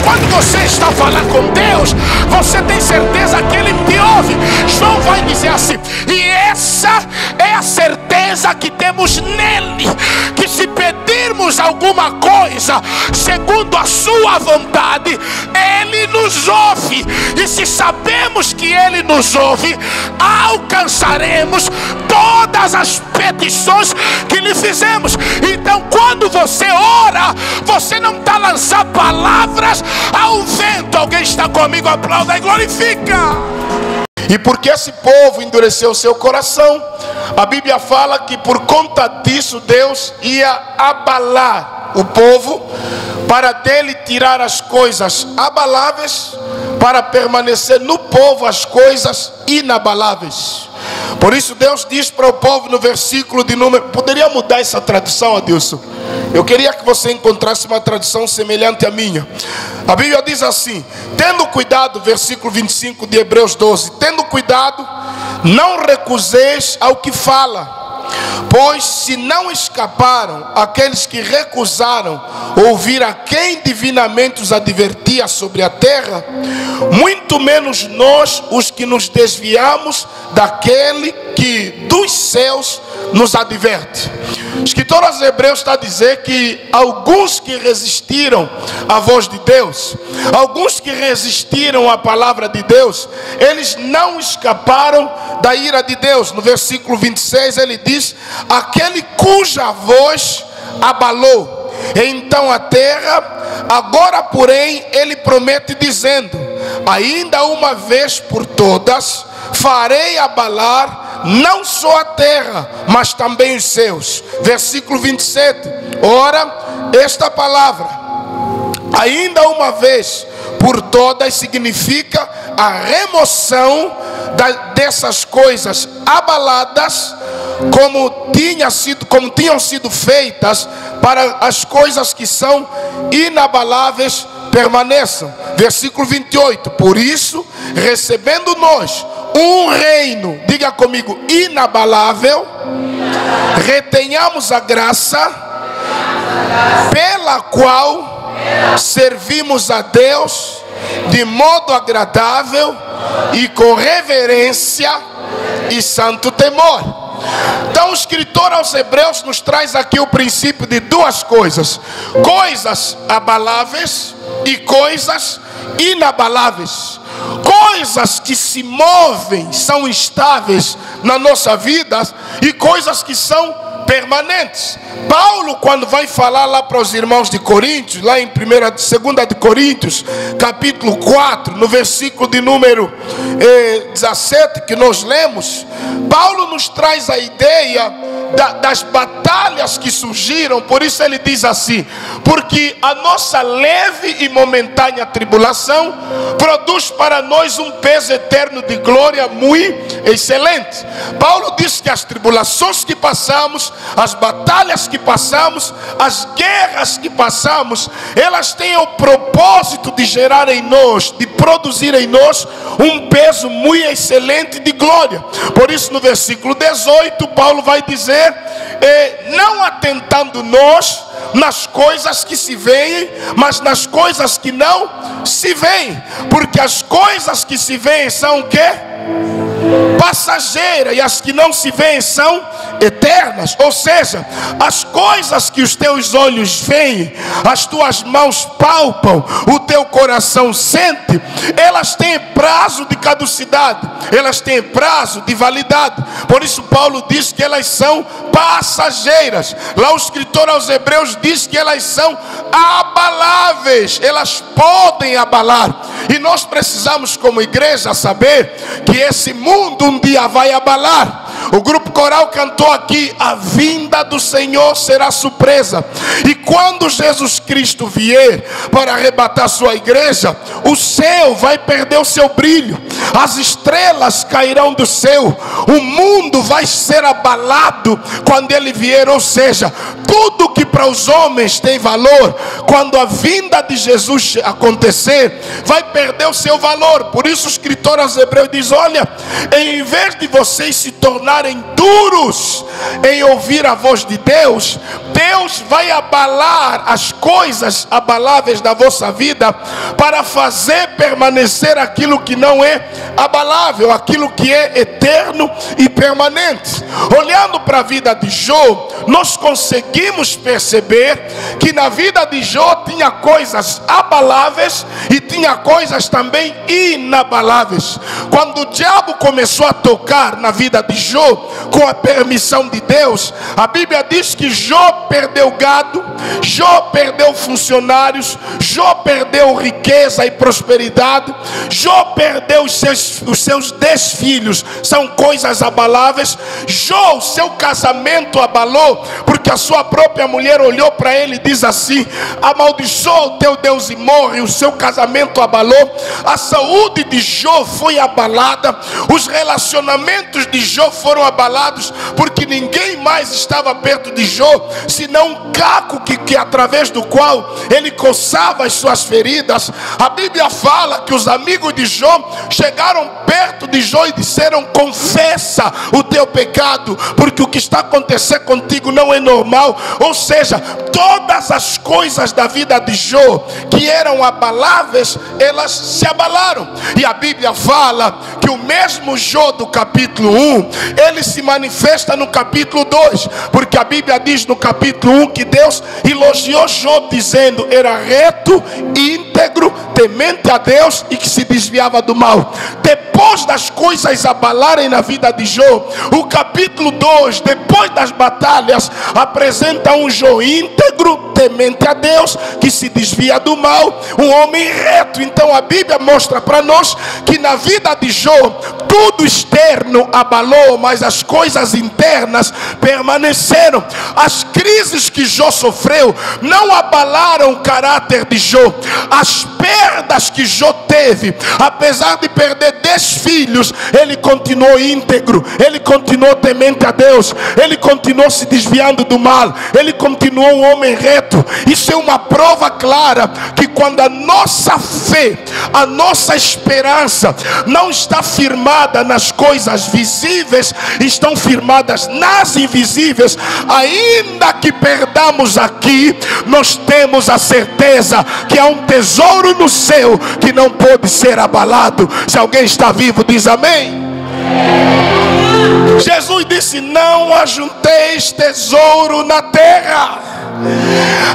quando você está a falar com Deus, você tem certeza que Ele te ouve. João vai dizer assim: e essa é a certeza que temos nele, que se pedirmos alguma coisa segundo a sua vontade, Ele nos ouve. E se sabemos que Ele nos ouve, alcançaremos todas as petições que lhe fizemos. Então, quando você ora, você não está lançando palavras ao vento. Alguém está comigo? Aplauda e glorifica. E porque esse povo endureceu seu coração, a Bíblia fala que por conta disso Deus ia abalar o povo, para dele tirar as coisas abaláveis, para permanecer no povo as coisas inabaláveis. Por isso Deus diz para o povo no versículo de número... Poderia mudar essa tradução, Adilson? Eu queria que você encontrasse uma tradução semelhante à minha. A Bíblia diz assim: tendo cuidado, versículo 25 de Hebreus 12, tendo cuidado, não recuseis ao que fala, pois se não escaparam aqueles que recusaram ouvir a quem divinamente os advertia sobre a terra, muito menos nós, os que nos desviamos daquele que dos céus nos adverte. O escritor aos Hebreus está a dizer que alguns que resistiram à voz de Deus, alguns que resistiram à palavra de Deus, eles não escaparam da ira de Deus. No versículo 26 ele diz: aquele cuja voz abalou então a terra, agora porém ele promete dizendo: ainda uma vez por todas farei abalar não só a terra, mas também os seus. Versículo 27. Ora, esta palavra, ainda uma vez por todas, significa a remoção dessas coisas abaladas, como tinham sido feitas, para as coisas que são inabaláveis permaneçam. Versículo 28. Por isso, recebendo nós um reino, diga comigo, inabalável, retenhamos a graça pela qual servimos a Deus de modo agradável e com reverência e santo temor. Então o escritor aos Hebreus nos traz aqui o princípio de duas coisas: coisas abaláveis e coisas inabaláveis. Coisas que se movem, são estáveis na nossa vida, e coisas que são permanentes. Paulo, quando vai falar lá para os irmãos de Coríntios, lá em 2 de Coríntios, capítulo 4, no versículo de número 17, que nós lemos, Paulo nos traz a ideia das batalhas que surgiram. Por isso ele diz assim: porque a nossa leve e momentânea tribulação produz para nós um peso eterno de glória muito excelente. Paulo diz que as tribulações que passamos, as batalhas que passamos, as guerras que passamos, elas têm o propósito de gerar em nós, de produzir em nós um peso muito excelente de glória. Por isso no versículo 18 Paulo vai dizer: não atentando nós nas coisas que se veem, mas nas coisas que não se veem, porque as coisas que se veem são o quê? Passageiras, e as que não se veem são eternas. Ou seja, as coisas que os teus olhos veem, as tuas mãos palpam, o teu coração sente, elas têm prazo de caducidade, elas têm prazo de validade. Por isso Paulo diz que elas são passageiras. Lá o escritor aos Hebreus diz que elas são abaláveis, elas podem abalar. E nós precisamos como igreja saber que esse mundo um dia vai abalar. O grupo coral cantou aqui: a vinda do Senhor será surpresa. E quando Jesus Cristo vier para arrebatar sua igreja, o céu vai perder o seu brilho, as estrelas cairão do céu, o mundo vai ser abalado quando ele vier. Ou seja, tudo que para os homens tem valor, quando a vinda de Jesus acontecer, vai perder o seu valor. Por isso o escritor aos Hebreus diz: olha, em vez de vocês se tornarem duros em ouvir a voz de Deus, Deus vai abalar as coisas abaláveis da vossa vida para fazer permanecer aquilo que não é abalável, aquilo que é eterno e permanente. Olhando para a vida de Jó, nós conseguimos perceber que na vida de Jó tinha coisas abaláveis e tinha coisas também inabaláveis. Quando o diabo começou a tocar na vida de Jó, com a permissão de Deus, a Bíblia diz que Jó perdeu gado, Jó perdeu funcionários, Jó perdeu riqueza e prosperidade, Jó perdeu os seus 10 filhos, são coisas abaláveis. Jó, o seu casamento abalou, porque a sua própria mulher olhou para ele e diz assim: amaldiçoa o teu Deus e morre. O seu casamento abalou, a saúde de Jó foi abalada, os relacionamentos de Jó foram abalados, porque ninguém mais estava perto de Jó, senão um caco que através do qual ele coçava as suas feridas. A Bíblia fala que os amigos de Jó chegaram perto de Jó e disseram: confessa o teu pecado, porque o que está acontecendo contigo não é normal. Ou seja, todas as coisas da vida de Jó que eram abaláveis, elas se abalaram. E a Bíblia fala que o mesmo Jó do capítulo 1, ele se manifesta no capítulo 2, porque a Bíblia diz no capítulo 1 que Deus elogiou Jó dizendo: era reto, íntegro, temente a Deus e que se desviava do mal. Depois das coisas abalarem na vida de Jó, o capítulo 2, depois das batalhas, apresenta um Jó íntegro, temente a Deus, que se desvia do mal, um homem reto. Então a Bíblia mostra para nós que na vida de Jó tudo externo abalou, mas as coisas internas permaneceram. As crises que Jó sofreu não abalaram o caráter de Jó. As perdas que Jó teve, apesar de perder 10 filhos, ele continuou íntegro, ele continuou temente a Deus, ele continuou se desviando do mal, ele continuou um homem reto. Isso é uma prova clara que quando a nossa fé, a nossa esperança não está firmada nas coisas visíveis, estão firmadas nas invisíveis, ainda que perdamos aqui, nós temos a certeza que há um tesouro no céu que não pode ser abalado. Se alguém está vivo, diz amém. Jesus disse: não ajunteis tesouro na terra,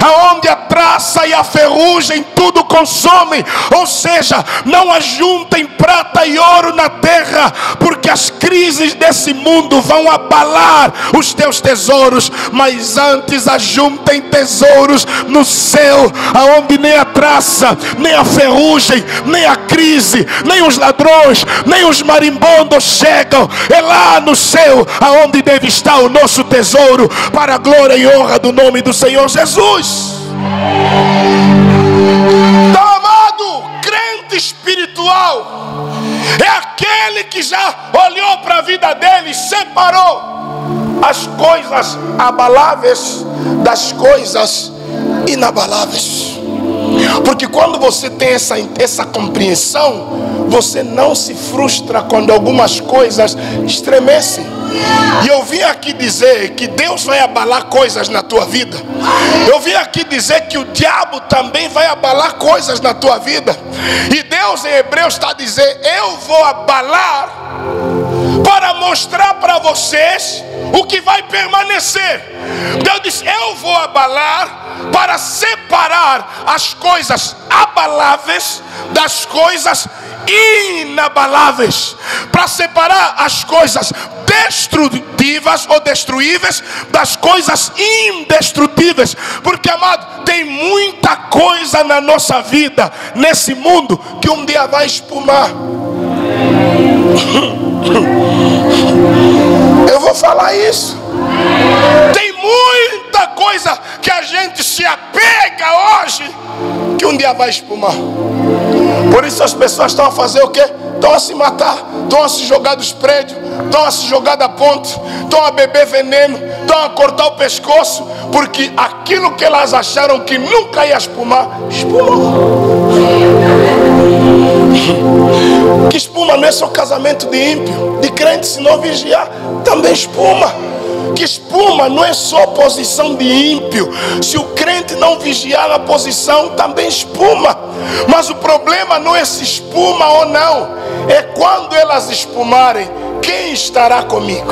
aonde a traça e a ferrugem tudo consomem. Ou seja, não ajuntem prata e ouro na terra, porque as crises desse mundo vão abalar os teus tesouros. Mas antes ajuntem tesouros no céu, aonde nem a traça, nem a ferrugem, nem a crise, nem os ladrões, nem os marimbondos chegam. É lá no céu aonde deve estar o nosso tesouro, para a glória e honra do nome do Senhor Jesus. Então, amado, crente espiritual é aquele que já olhou para a vida dele e separou as coisas abaláveis das coisas inabaláveis. Porque quando você tem essa compreensão, você não se frustra quando algumas coisas estremecem. E eu vim aqui dizer que Deus vai abalar coisas na tua vida. Eu vim aqui dizer que o diabo também vai abalar coisas na tua vida. E Deus em Hebreus está a dizer: eu vou abalar para mostrar para vocês o que vai permanecer. Deus disse: eu vou abalar para separar as coisas abaláveis das coisas inabaláveis, para separar as coisas destrutivas ou destruíveis das coisas indestrutíveis. Porque, amado, tem muita coisa na nossa vida, nesse mundo, que um dia vai espumar. Eu vou falar isso. Tem muita coisa que a gente se apega hoje, que um dia vai espumar. Por isso as pessoas estão a fazer o quê? Estão a se matar, estão a se jogar dos prédios, estão a se jogar da ponte, estão a beber veneno, estão a cortar o pescoço, porque aquilo que elas acharam que nunca ia espumar, espumou. Que espuma não é só casamento de ímpio, de crente se não vigiar, também espuma. Que espuma espuma não é só posição de ímpio. Se o crente não vigiar a posição, também espuma. Mas o problema não é se espuma ou não, é quando elas espumarem, quem estará comigo?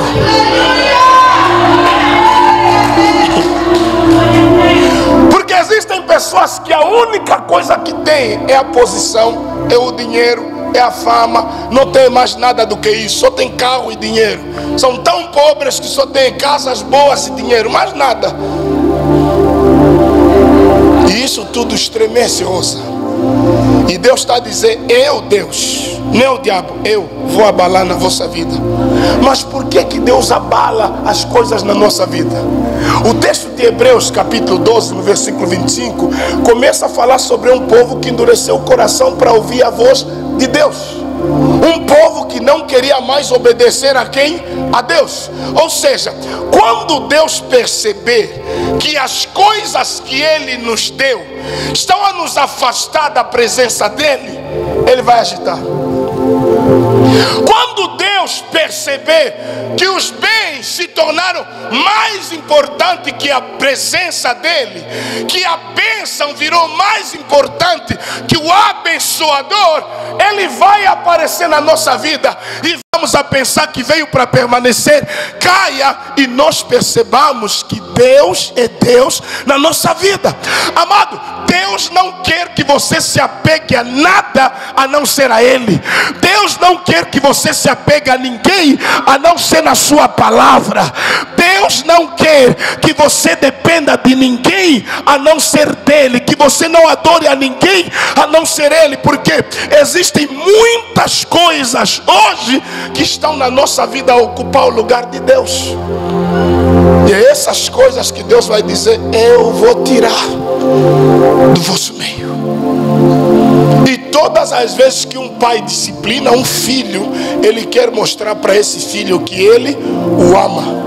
Porque existem pessoas que a única coisa que tem é a posição, é o dinheiro, é a fama, não tem mais nada do que isso, só tem carro e dinheiro. São tão pobres que só tem casas boas e dinheiro, mais nada. E isso tudo estremece, Rosa. E Deus está a dizer: eu, Deus, não o diabo, eu vou abalar na vossa vida. Mas por que Deus abala as coisas na nossa vida? O texto de Hebreus capítulo 12, no versículo 25, começa a falar sobre um povo que endureceu o coração para ouvir a voz de Deus. Um povo que não queria mais obedecer a quem? A Deus. Ou seja, quando Deus perceber que as coisas que Ele nos deu estão a nos afastar da presença dEle, Ele vai agitar. Quando Deus perceber que os bens se tornaram mais importantes que a presença dEle, que a bênção virou mais importante que o abençoador, Ele vai aparecer na nossa vida e vamos a pensar que veio para permanecer, caia e nós percebamos que Deus é Deus na nossa vida. Amado, Deus não quer que você se apegue a nada a não ser a Ele. Deus não quer que você se apegue a ninguém a não ser na sua palavra. Deus não quer que você dependa de ninguém a não ser dEle, que você não adore a ninguém a não ser Ele, porque existem muitas coisas hoje que estão na nossa vida a ocupar o lugar de Deus. E é essas coisas que Deus vai dizer: eu vou tirar do vosso meio. E todas as vezes que um pai disciplina um filho, ele quer mostrar para esse filho que ele o ama.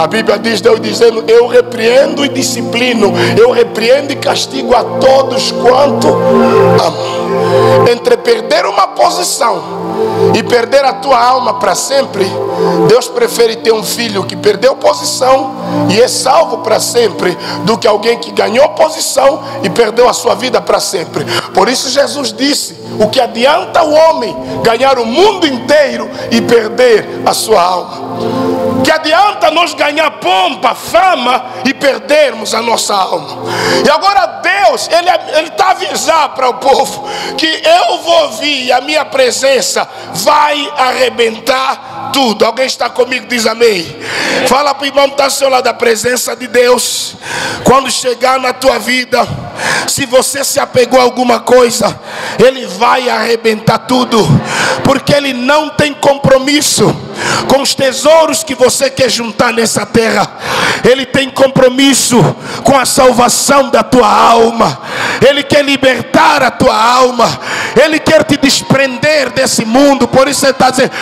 A Bíblia diz, Deus dizendo: eu repreendo e disciplino, eu repreendo e castigo a todos quanto amo. Entre perder uma posição e perder a tua alma para sempre, Deus prefere ter um filho que perdeu posição e é salvo para sempre, do que alguém que ganhou posição e perdeu a sua vida para sempre. Por isso Jesus disse: o que adianta o homem ganhar o mundo inteiro e perder a sua alma? Que adianta nós ganhar pompa, fama e perdermos a nossa alma? E agora Deus, Ele está a avisar para o povo que eu vou vir e a minha presença vai arrebentar tudo. Alguém está comigo? Diz amém. Fala para o irmão que está ao seu lado: a presença de Deus, quando chegar na tua vida, se você se apegou a alguma coisa, Ele vai arrebentar tudo, porque Ele não tem compromisso com os tesouros que você quer juntar nessa terra. Ele tem compromisso com a salvação da tua alma. Ele quer libertar a tua alma. Ele quer te desprender desse mundo. Por isso Ele está dizendo: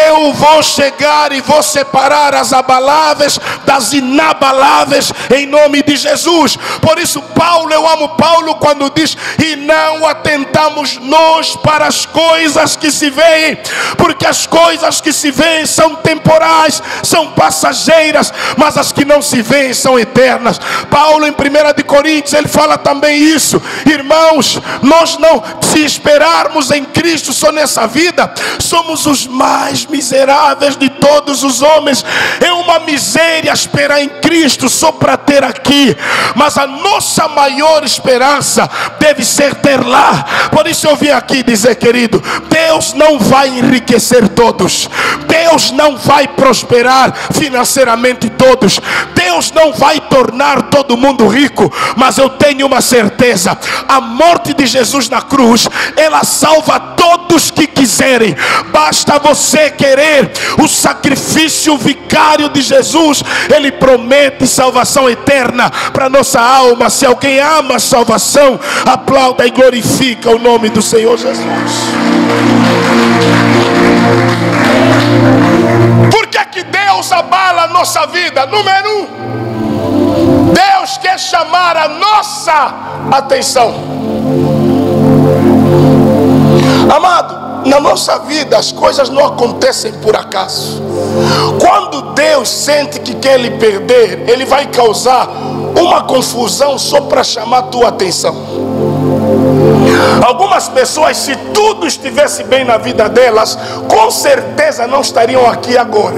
eu vou chegar e vou separar as abaláveis das inabaláveis, em nome de Jesus. Por isso Paulo, eu amo Paulo quando diz: e não atentamos nós para as coisas que se veem, porque as coisas que se veem são temporais, são passageiras, mas as que não se veem são eternas. Paulo em 1 de Coríntios, ele fala também isso: irmãos, nós não, se esperarmos em Cristo só nessa vida, somos os mais miseráveis de todos os homens. É uma miséria esperar em Cristo só para ter aqui, mas a nossa maior esperança deve ser ter lá. Por isso eu vim aqui dizer, querido, Deus não vai enriquecer todos, Deus não vai prosperar financeiramente todos, Deus não vai tornar todo mundo rico, mas eu tenho uma certeza: a morte de Jesus na cruz, ela salva todos que quiserem. Basta você querer. O sacrifício vicário de Jesus, ele promete salvação eterna para nossa alma. Se alguém ama a salvação, aplauda e glorifica o nome do Senhor Jesus. Por que Deus abala a nossa vida? Número 1, Deus quer chamar a nossa atenção. Amado, na nossa vida as coisas não acontecem por acaso. Quando Deus sente que quer lhe perder, Ele vai causar uma confusão só para chamar a tua atenção. Algumas pessoas, se tudo estivesse bem na vida delas, com certeza não estariam aqui agora.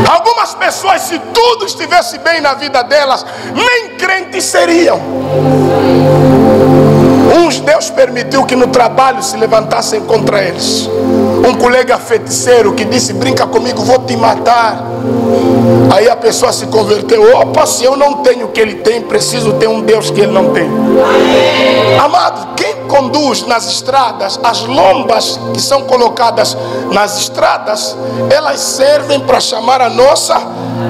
Algumas pessoas, se tudo estivesse bem na vida delas, nem crentes seriam. Uns Deus permitiu que no trabalho se levantassem contra eles. Um colega feiticeiro que disse: brinca comigo, vou te matar. Aí a pessoa se converteu. Opa, se eu não tenho o que ele tem, preciso ter um Deus que ele não tem. Amado, quem conduz nas estradas, as lombas que são colocadas nas estradas, elas servem para chamar a nossa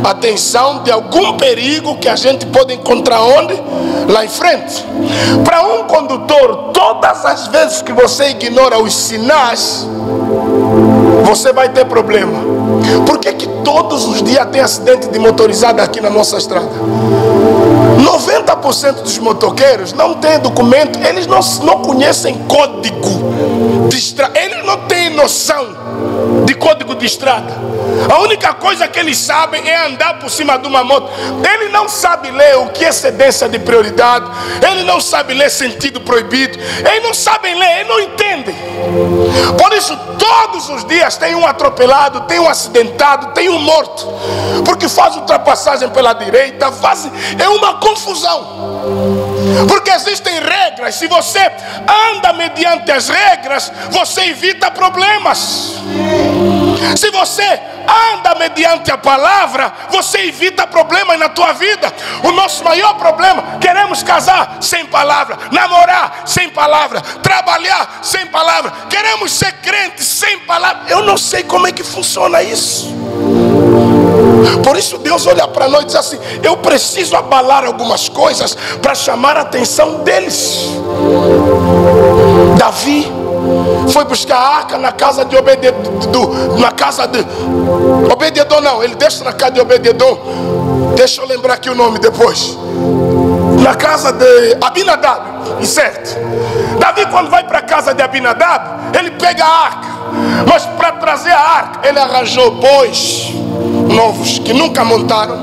atenção de algum perigo que a gente pode encontrar onde? Lá em frente. Para um condutor, todas as vezes que você ignora os sinais, você vai ter problema. Por que que todos os dias tem acidente de motorizada aqui na nossa estrada? 90% dos motoqueiros não têm documento, eles não conhecem código de estrada, eles não têm noção de código de estrada. A única coisa que eles sabem é andar por cima de uma moto. Ele não sabe ler o que é cedência de prioridade, ele não sabe ler sentido proibido, eles não sabem ler, eles não entendem. Por isso todos os dias tem um atropelado, tem um acidentado, tem um morto, porque faz ultrapassagem pela direita, é uma confusão. Porque existem regras. Se você anda mediante as regras, você evita problemas. Se você anda mediante a palavra, você evita problemas na tua vida. O nosso maior problema: queremos casar sem palavra, namorar sem palavra, trabalhar sem palavra, queremos ser crentes sem palavra. Eu não sei como é que funciona isso. Por isso Deus olha para nós e diz assim: eu preciso abalar algumas coisas para chamar a atenção deles. Davi foi buscar a arca na casa de Obed-edom. Não, ele deixa na casa de Obed-edom. Deixa eu lembrar aqui o nome depois. Na casa de Abinadab, certo? Davi, quando vai para a casa de Abinadab, ele pega a arca. Mas para trazer a arca, ele arranjou bois novos que nunca montaram,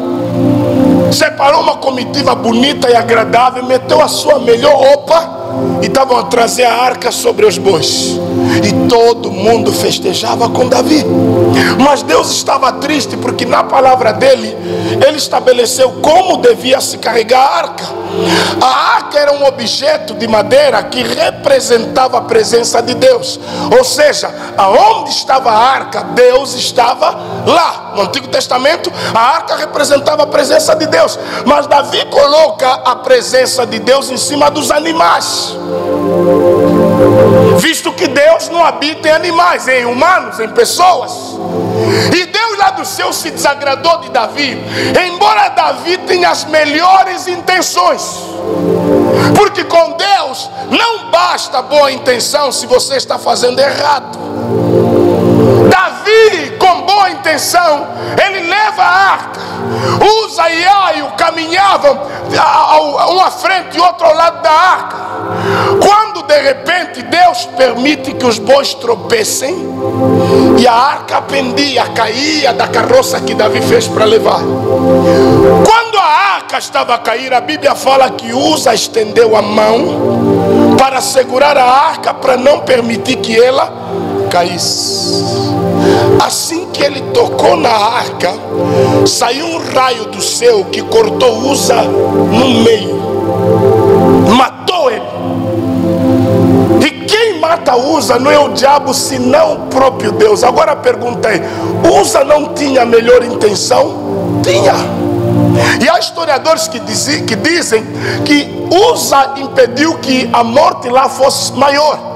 separou uma comitiva bonita e agradável, meteu a sua melhor roupa e estavam a trazer a arca sobre os bois. E todo mundo festejava com Davi. Mas Deus estava triste, porque na palavra dele, ele estabeleceu como devia se carregar a arca. A arca era um objeto de madeira que representava a presença de Deus. Ou seja, aonde estava a arca, Deus estava lá. No Antigo Testamento, a arca representava a presença de Deus. Mas Davi coloca a presença de Deus em cima dos animais, visto que Deus não habita em animais, em humanos, em pessoas. E Deus lá do céu se desagradou de Davi, embora Davi tenha as melhores intenções. Porque com Deus não basta boa intenção se você está fazendo errado. Davi, com boa intenção, ele leva a arca, Uza e Aio caminhavam um à frente e outro ao lado da arca. Quando de repente Deus permite que os bois tropecem e a arca pendia, caía da carroça que Davi fez para levar. Quando a arca estava a cair, a Bíblia fala que Uza estendeu a mão para segurar a arca, para não permitir que ela caísse. Assim que ele tocou na arca, saiu um raio do céu que cortou Uza no meio, matou ele. E quem mata Uza não é o diabo, senão o próprio Deus. Agora a pergunta é: Uza não tinha a melhor intenção? Tinha. E há historiadores que dizem que Uza impediu que a morte lá fosse maior.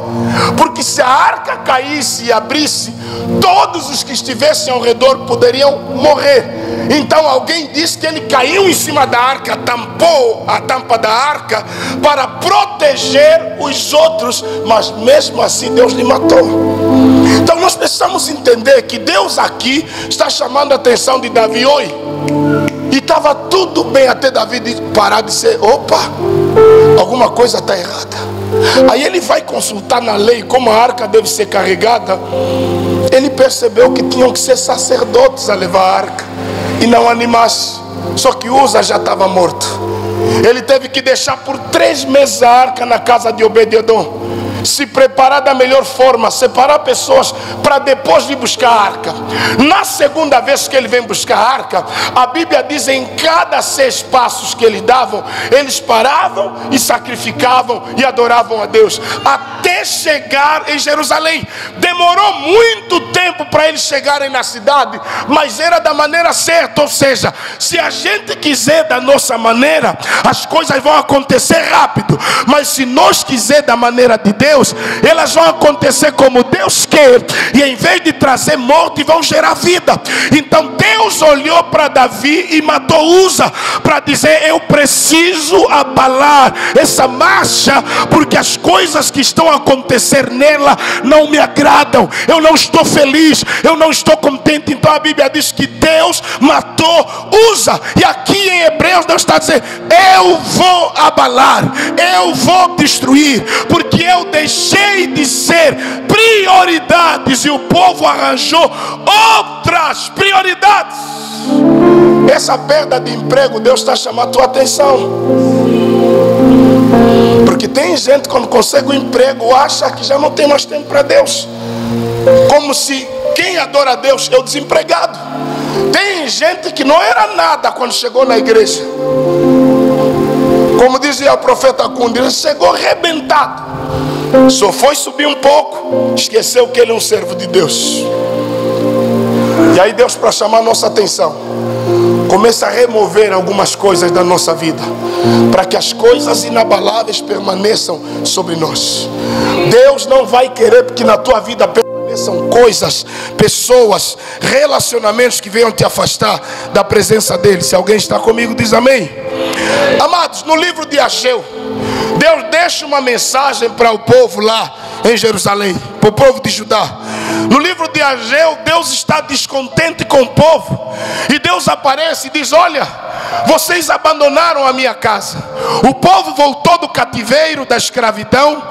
Porque se a arca caísse e abrisse, todos os que estivessem ao redor poderiam morrer. Então alguém diz que ele caiu em cima da arca, tampou a tampa da arca para proteger os outros, mas mesmo assim Deus lhe matou. Então nós precisamos entender que Deus aqui está chamando a atenção de Davi. Oi, e estava tudo bem até Davi parar de ser: opa, alguma coisa está errada. Aí ele vai consultar na lei como a arca deve ser carregada. Ele percebeu que tinham que ser sacerdotes a levar a arca e não animais. Só que Uza já estava morto. Ele teve que deixar por 3 meses a arca na casa de Obed-edom, se preparar da melhor forma, separar pessoas para depois de buscar a arca. Na segunda vez que ele vem buscar a arca, a Bíblia diz: em cada 6 passos que eles davam, eles paravam e sacrificavam e adoravam a Deus, até chegar em Jerusalém. Demorou muito tempo para eles chegarem na cidade, mas era da maneira certa. Ou seja, se a gente quiser da nossa maneira, as coisas vão acontecer rápido. Mas se nós quiser da maneira de Deus, elas vão acontecer como Deus quer, e em vez de trazer morte, vão gerar vida. Então Deus olhou para Davi e matou Uza, para dizer: eu preciso abalar essa marcha, porque as coisas que estão a acontecer nela não me agradam. Eu não estou feliz, eu não estou contente. Então a Bíblia diz que Deus matou Uza. E aqui em Hebreus Deus está dizendo: eu vou abalar, eu vou destruir, porque eu deixei de ser prioridades e o povo arranjou outras prioridades. Essa perda de emprego, Deus está chamando a tua atenção, porque tem gente, quando consegue um emprego, acha que já não tem mais tempo para Deus, como se quem adora a Deus é o desempregado. Tem gente que não era nada quando chegou na igreja, como dizia o profeta Cunha, ele chegou arrebentado, só foi subir um pouco, esqueceu que ele é um servo de Deus. E aí Deus, para chamar a nossa atenção, começa a remover algumas coisas da nossa vida, para que as coisas inabaláveis permaneçam sobre nós. Deus não vai querer que na tua vida permaneçam coisas, pessoas, relacionamentos que venham te afastar da presença dele. Se alguém está comigo, diz amém. Amados, no livro de Ageu, Deus deixa uma mensagem para o povo lá em Jerusalém, para o povo de Judá. No livro de Ageu, Deus está descontente com o povo, e Deus aparece e diz: olha, vocês abandonaram a minha casa. O povo voltou do cativeiro, da escravidão,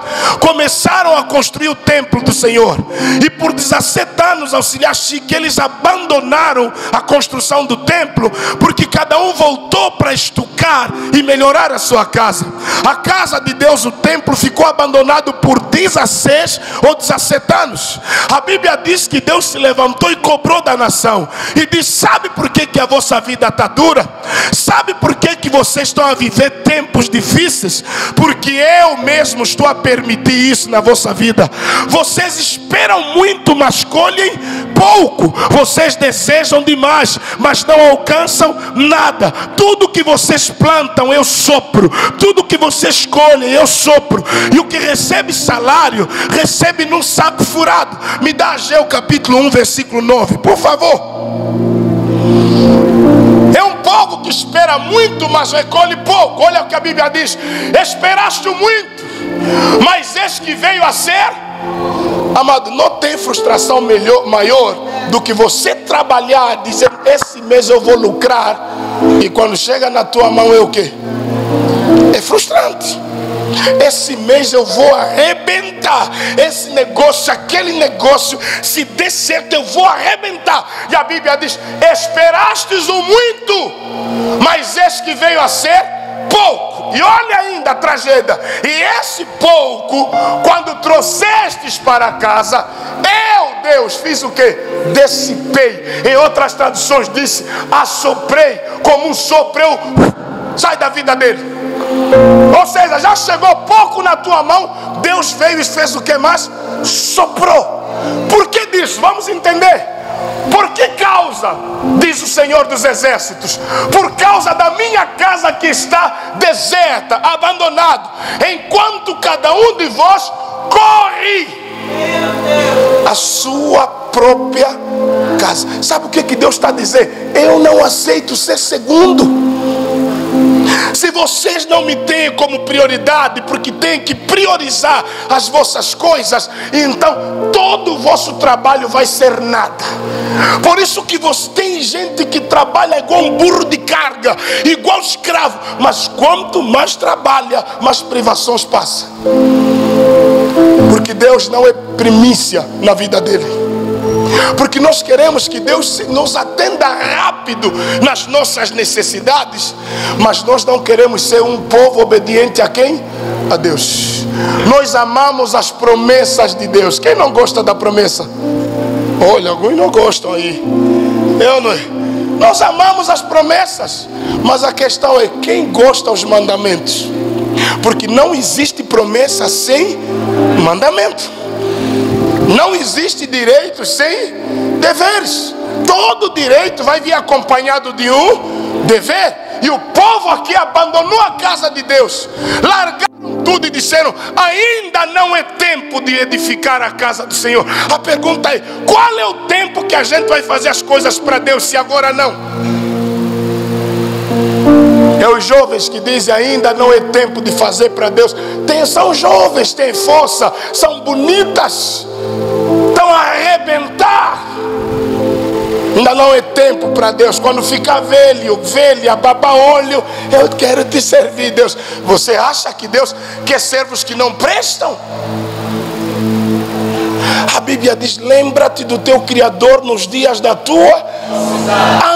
começaram a construir o templo do Senhor, e por 17 anos, auxiliar Chique, eles abandonaram a construção do templo, porque cada um voltou para estucar e melhorar a sua casa. A casa de Deus, o templo, ficou abandonado por 16 ou 17 anos. A Bíblia diz que Deus se levantou e cobrou da nação e disse: sabe por que a vossa vida está dura? Sabe por que vocês estão a viver tempos difíceis? Porque eu mesmo estou a permitir isso na vossa vida. Vocês esperam muito, mas colhem pouco. Vocês desejam demais, mas não alcançam nada. Tudo que vocês plantam, eu sopro. Tudo que vocês colhem, eu sopro. E o que recebe salário, recebe num saco furado. Me dá Ageu capítulo 1, versículo 9, por favor. É um povo que espera muito, mas recolhe pouco. Olha o que a Bíblia diz: esperaste muito, mas eis que veio a ser. Amado, não tem frustração maior do que você trabalhar, dizer: esse mês eu vou lucrar, e quando chega na tua mão é o quê? É frustrante. Esse mês eu vou arrebentar. Esse negócio, aquele negócio, se der certo eu vou arrebentar. E a Bíblia diz: esperastes o muito, mas esse que veio a ser pouco. E olha ainda a tragédia: e esse pouco, quando trouxestes para casa, eu, Deus, fiz o que? Dissipei. Em outras traduções disse: assoprei, como um sopro, eu sai da vida dele. Ou seja, já chegou pouco na tua mão, Deus veio e fez o que mais? Soprou. Por que disso? Vamos entender. Por que causa? Diz o Senhor dos Exércitos: por causa da minha casa que está deserta, abandonada, enquanto cada um de vós corre a sua própria casa. Sabe o que Deus está dizendo? Eu não aceito ser segundo. Se vocês não me têm como prioridade, porque têm que priorizar as vossas coisas, então todo o vosso trabalho vai ser nada. Por isso que tem gente que trabalha igual um burro de carga, igual escravo, mas quanto mais trabalha, mais privações passa. Porque Deus não é primícia na vida dele. Porque nós queremos que Deus nos atenda rápido nas nossas necessidades, mas nós não queremos ser um povo obediente a quem? A Deus. Nós amamos as promessas de Deus. Quem não gosta da promessa? Olha, alguns não gostam aí. Nós amamos as promessas, mas a questão é quem gosta dos mandamentos. Porque não existe promessa sem mandamento. Não existe direito sem deveres. Todo direito vai vir acompanhado de um dever. E o povo aqui abandonou a casa de Deus, largaram tudo e disseram: ainda não é tempo de edificar a casa do Senhor. A pergunta é: qual é o tempo que a gente vai fazer as coisas para Deus, se agora não? É os jovens que dizem: ainda não é tempo de fazer para Deus. São jovens, têm força, são bonitas, estão a arrebentar. Ainda não é tempo para Deus. Quando ficar velha, baba olho, eu quero te servir, Deus. Você acha que Deus quer servos que não prestam? A Bíblia diz: lembra-te do teu Criador nos dias da tua,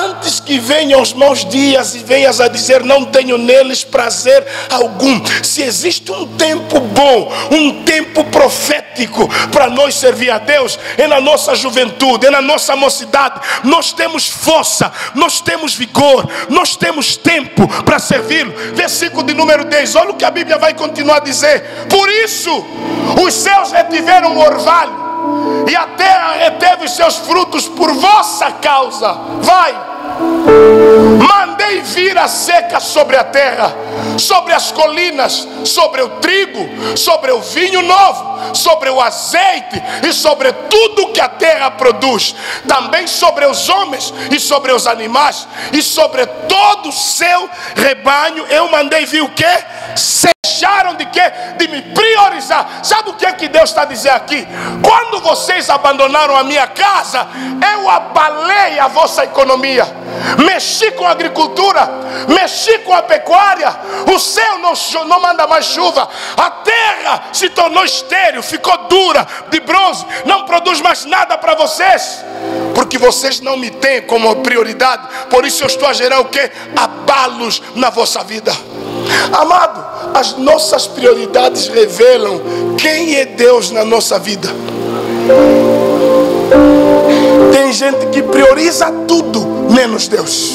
antes que venham os maus dias e venhas a dizer: não tenho neles prazer algum. Se existe um tempo bom, um tempo profético para nós servir a Deus, é na nossa juventude, é na nossa mocidade. Nós temos força, nós temos vigor, nós temos tempo para servi-lo. Versículo de número 10, olha o que a Bíblia vai continuar a dizer: por isso os céus retiveram o orvalho, e a terra reteve os seus frutos por vossa causa. Mandei vir a seca sobre a terra, sobre as colinas, sobre o trigo, sobre o vinho novo, sobre o azeite e sobre tudo que a terra produz, também sobre os homens e sobre os animais e sobre todo o seu rebanho. Eu mandei vir o quê? Deixaram de quê? De me priorizar. Sabe o que é que Deus está dizendo aqui? Quando vocês abandonaram a minha casa, eu abalei a vossa economia, mexi com a agricultura, mexi com a pecuária. O céu não manda mais chuva, a terra se tornou estéril, ficou dura, de bronze, não produz mais nada para vocês, porque vocês não me têm como prioridade. Por isso eu estou a gerar o quê? Abalos na vossa vida. Amado, as nossas prioridades revelam quem é Deus na nossa vida. Tem gente que prioriza tudo menos Deus.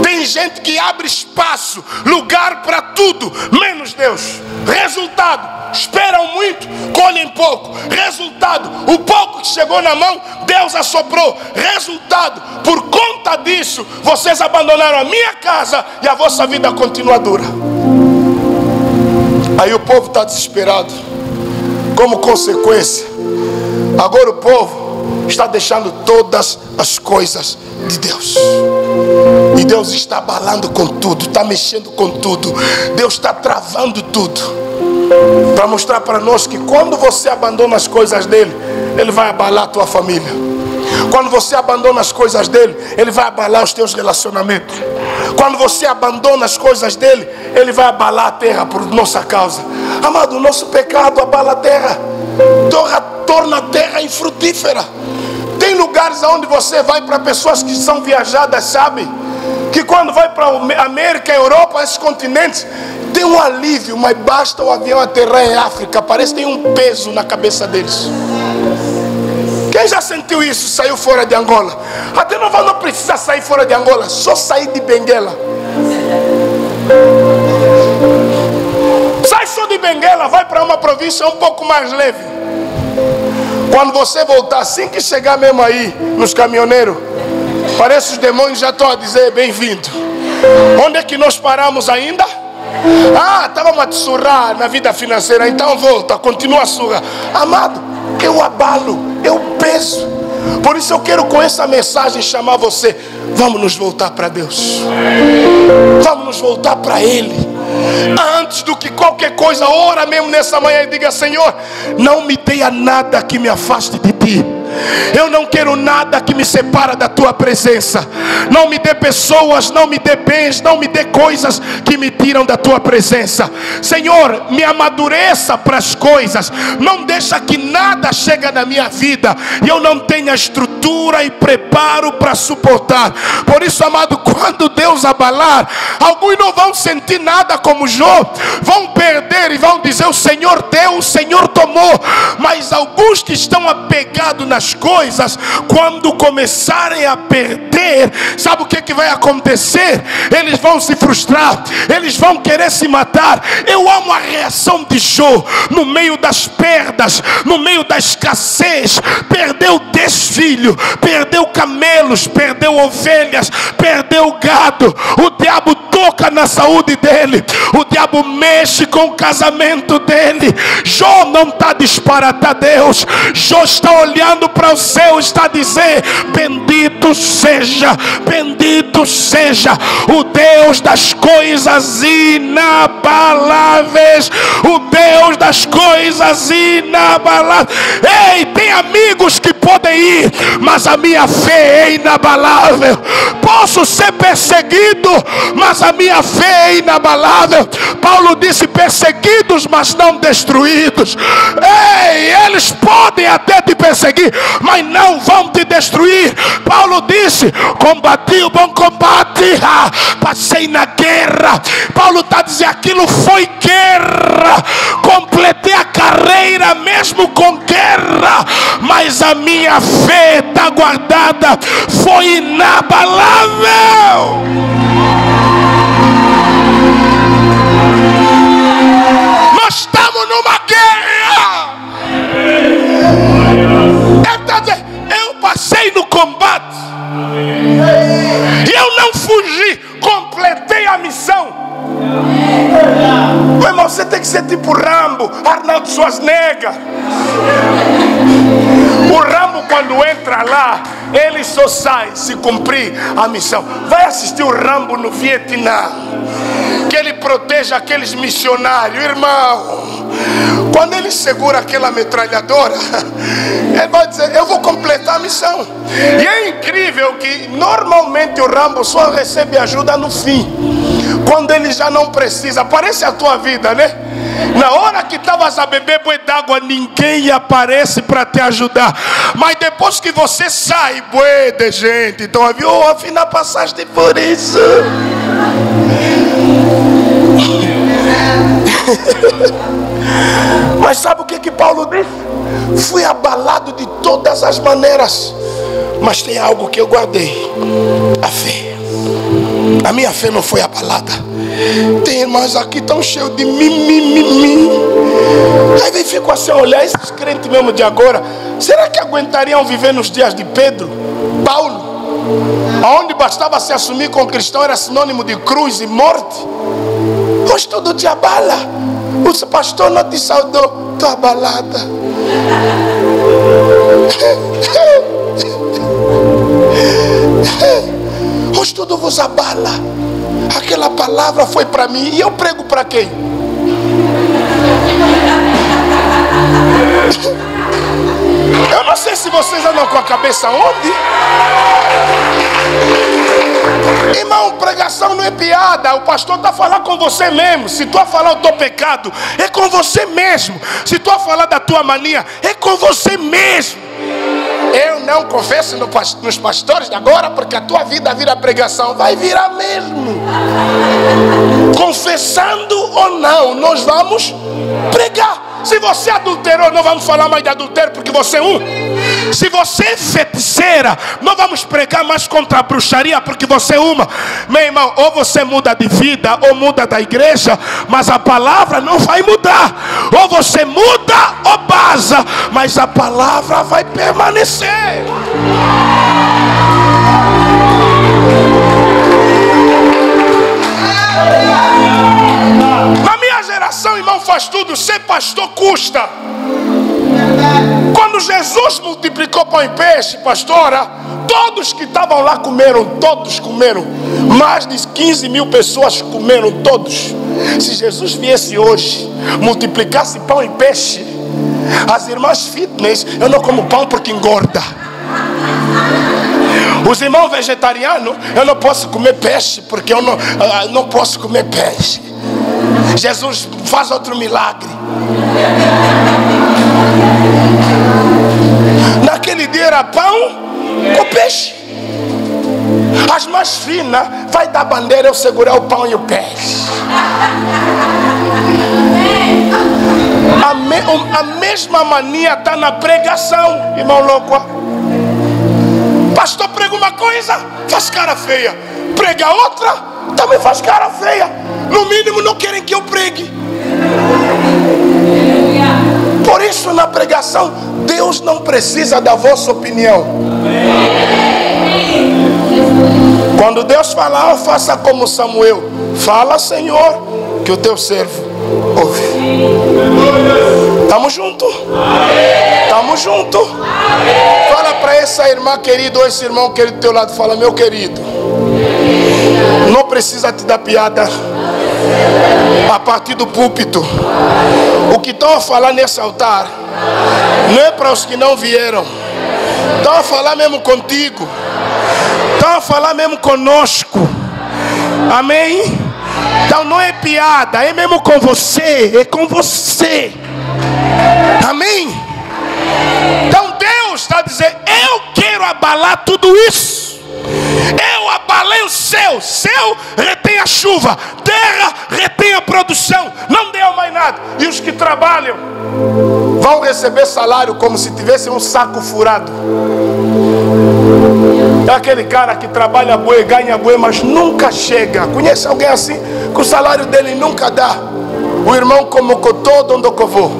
Tem gente que abre espaço, lugar para tudo menos Deus. Resultado: esperam muito, colhem pouco. Resultado: o pouco que chegou na mão, Deus assoprou. Resultado: por conta disso, vocês abandonaram a minha casa e a vossa vida continua dura. Aí o povo está desesperado. Como consequência, agora o povo está deixando todas as coisas de Deus. E Deus está abalando com tudo, está mexendo com tudo. Deus está travando tudo, para mostrar para nós que quando você abandona as coisas dele, ele vai abalar a tua família. Quando você abandona as coisas dele, ele vai abalar os teus relacionamentos. Quando você abandona as coisas dele, ele vai abalar a terra por nossa causa. Amado, o nosso pecado abala a terra, torna a terra infrutífera. Tem lugares onde você vai, para pessoas que são viajadas, sabe? Que quando vai para a América, Europa, esses continentes, tem um alívio, mas basta o avião aterrar em África, parece que tem um peso na cabeça deles. Quem já sentiu isso? Saiu fora de Angola. Até não precisa sair fora de Angola, só sair de Benguela. Sai só de Benguela, vai para uma província um pouco mais leve. Quando você voltar, assim que chegar mesmo aí nos caminhoneiros, parece que os demônios já estão a dizer: bem-vindo. Onde é que nós paramos ainda? Estávamos a te surrar na vida financeira. Então volta, continua a surrar. Amado, eu abalo, eu peso. Por isso eu quero com essa mensagem chamar você. Vamos nos voltar para Deus. Vamos nos voltar para Ele. Antes do que qualquer coisa, ora mesmo nessa manhã e diga: Senhor, não me dê nada que me afaste de Ti. Eu não quero nada que me separa da Tua presença. Não me dê pessoas, não me dê bens, não me dê coisas que me tiram da Tua presença. Senhor, me amadureça para as coisas. Não deixa que nada chegue na minha vida e eu não tenha estrutura e preparo para suportar. Por isso, amado, quando Deus abalar, alguns não vão sentir nada como Jó, vão perder e vão dizer: o Senhor deu, o Senhor tomou. Mas alguns que estão apegados nas coisas, quando começarem a perder, sabe o que vai acontecer? Eles vão se frustrar, eles vão querer se matar. Eu amo a reação de Jó, no meio das perdas, no meio da escassez. Perdeu 10 filhos, perdeu camelos, perdeu ovelhas, perdeu gado. O diabo toca na saúde dele, o diabo mexe com o casamento dele. Jó não está disparatado a Deus. Jó está olhando para o céu, está a dizer: bendito seja o Deus das coisas inabaláveis, o Deus das coisas inabaláveis. Ei, tem amigos que podem ir, mas a minha fé é inabalável. Posso ser perseguido, mas a minha fé é inabalável. Paulo disse: perseguidos, mas não destruídos. Ei, eles podem até te perseguir, mas não vão te destruir. Paulo disse: combati o bom combate, passei na guerra. Paulo está dizendo: aquilo foi guerra, completei a carreira mesmo com guerra, mas a minha fé está guardada, foi inabalável. Nós estamos numa guerra. Ele está dizendo: eu passei no combate e eu não fugi, completei a missão. Meu irmão, você tem que ser tipo Rambo, Arnold Schwarzenegger. O Rambo, quando entra lá, ele só sai se cumprir a missão. Vai assistir o Rambo no Vietnã, que ele protege aqueles missionários. Irmão, quando ele segura aquela metralhadora, ele vai dizer: eu vou completar a missão. E é incrível que normalmente o Rambo só recebe ajuda no fim, quando ele já não precisa. Parece a tua vida, né? Na hora que estavas a beber boi d'água, ninguém aparece para te ajudar. Mas depois que você sai, boi de gente, então afinal passaste por isso. Mas sabe o que Paulo disse? Fui abalado de todas as maneiras, mas tem algo que eu guardei: a fé. A minha fé não foi abalada. Tem irmãos aqui tão cheios de mimimi. Aí vem, fico assim a olhar esses crentes mesmo de agora. Será que aguentariam viver nos dias de Pedro, Paulo, onde bastava se assumir como cristão era sinônimo de cruz e morte? Hoje tudo te abala. O pastor não te saudou, estou abalada. Hoje tudo vos abala. Aquela palavra foi para mim, e eu prego para quem? Eu não sei se vocês andam com a cabeça onde. Irmão, pregação não é piada. O pastor está falando com você mesmo. Se tu a falar o teu pecado, é com você mesmo. Se tu a falar da tua mania, é com você mesmo. Eu não confesso nos pastores de agora, porque a tua vida vira pregação. Vai virar mesmo. Confessando ou não, nós vamos pregar. Se você adulterou, não vamos falar mais de adultério, porque você é um. Se você é feiticeira, não vamos pregar mais contra a bruxaria, porque você é uma. Meu irmão, ou você muda de vida, ou muda da igreja, mas a palavra não vai mudar. Ou você muda ou baza, mas a palavra vai permanecer. Na minha geração, irmão, faz tudo. Ser pastor custa. Quando Jesus multiplicou pão e peixe, pastora, todos que estavam lá comeram, todos comeram. Mais de 15 mil pessoas comeram, todos. Se Jesus viesse hoje, multiplicasse pão e peixe, as irmãs fitness, eu não como pão porque engorda. Os irmãos vegetarianos, eu não posso comer peixe porque eu não posso comer peixe. Jesus faz outro milagre. Naquele dia era pão com peixe. As mais finas vai dar bandeira, eu segurar o pão e o peixe. A mesma mania está na pregação, irmão louco. Pastor prega uma coisa, faz cara feia. Prega outra, também faz cara feia. No mínimo não querem que eu pregue. Por isso na pregação, Deus não precisa da vossa opinião. Quando Deus falar, faça como Samuel. Fala, Senhor, que o teu servo ouve. Estamos juntos? Estamos juntos? Fala para essa irmã querida ou esse irmão querido do teu lado. Fala, meu querido, não precisa te dar piada a partir do púlpito. O que estão a falar nesse altar não é para os que não vieram. Estão a falar mesmo contigo. Estão a falar mesmo conosco. Amém? Então não é piada, é mesmo com você. É com você. Amém? Então Deus está dizendo, eu quero abalar tudo isso. Eu abalei o céu. Céu retém a chuva, terra retém a produção. Não deu mais nada. E os que trabalham vão receber salário como se tivessem um saco furado. É aquele cara que trabalha bué, ganha bué, mas nunca chega. Conhece alguém assim? Que o salário dele nunca dá. O irmão como cotô, onde covô.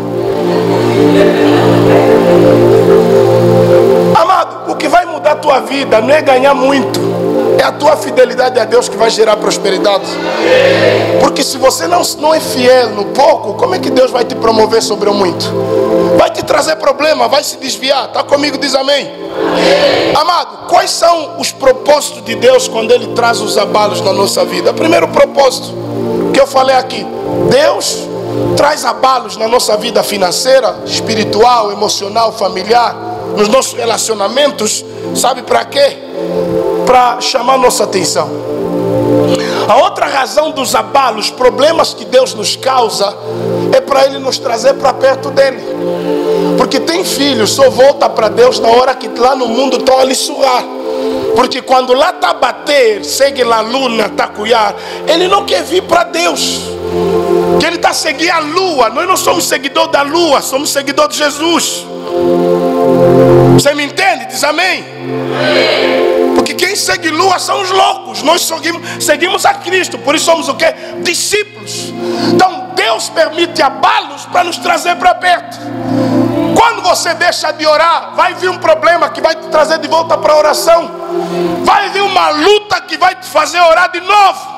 Amado, o que vai mudar a tua vida não é ganhar muito, é a tua fidelidade a Deus que vai gerar prosperidade. Porque se você não é fiel no pouco, como é que Deus vai te promover sobre o muito? Vai te trazer problema, vai se desviar. Está comigo? Diz amém. Amado, quais são os propósitos de Deus quando Ele traz os abalos na nossa vida? O primeiro propósito que eu falei aqui, Deus traz abalos na nossa vida financeira, espiritual, emocional, familiar, nos nossos relacionamentos. Sabe para quê? Para chamar nossa atenção. A outra razão dos abalos, problemas que Deus nos causa, é para Ele nos trazer para perto dEle. Porque tem filhos, só volta para Deus na hora que lá no mundo estão a lhe surrar. Porque quando lá está a bater, segue lá luna, está a cuiar, ele não quer vir para Deus. Que ele está a seguir a lua. Nós não somos seguidor da lua, somos seguidor de Jesus. Você me entende? Diz amém. Porque quem segue lua são os loucos. Nós seguimos a Cristo. Por isso somos o quê? Discípulos. Então Deus permite abalos para nos trazer para perto. Quando você deixa de orar, vai vir um problema que vai te trazer de volta para a oração. Vai vir uma luta que vai te fazer orar de novo.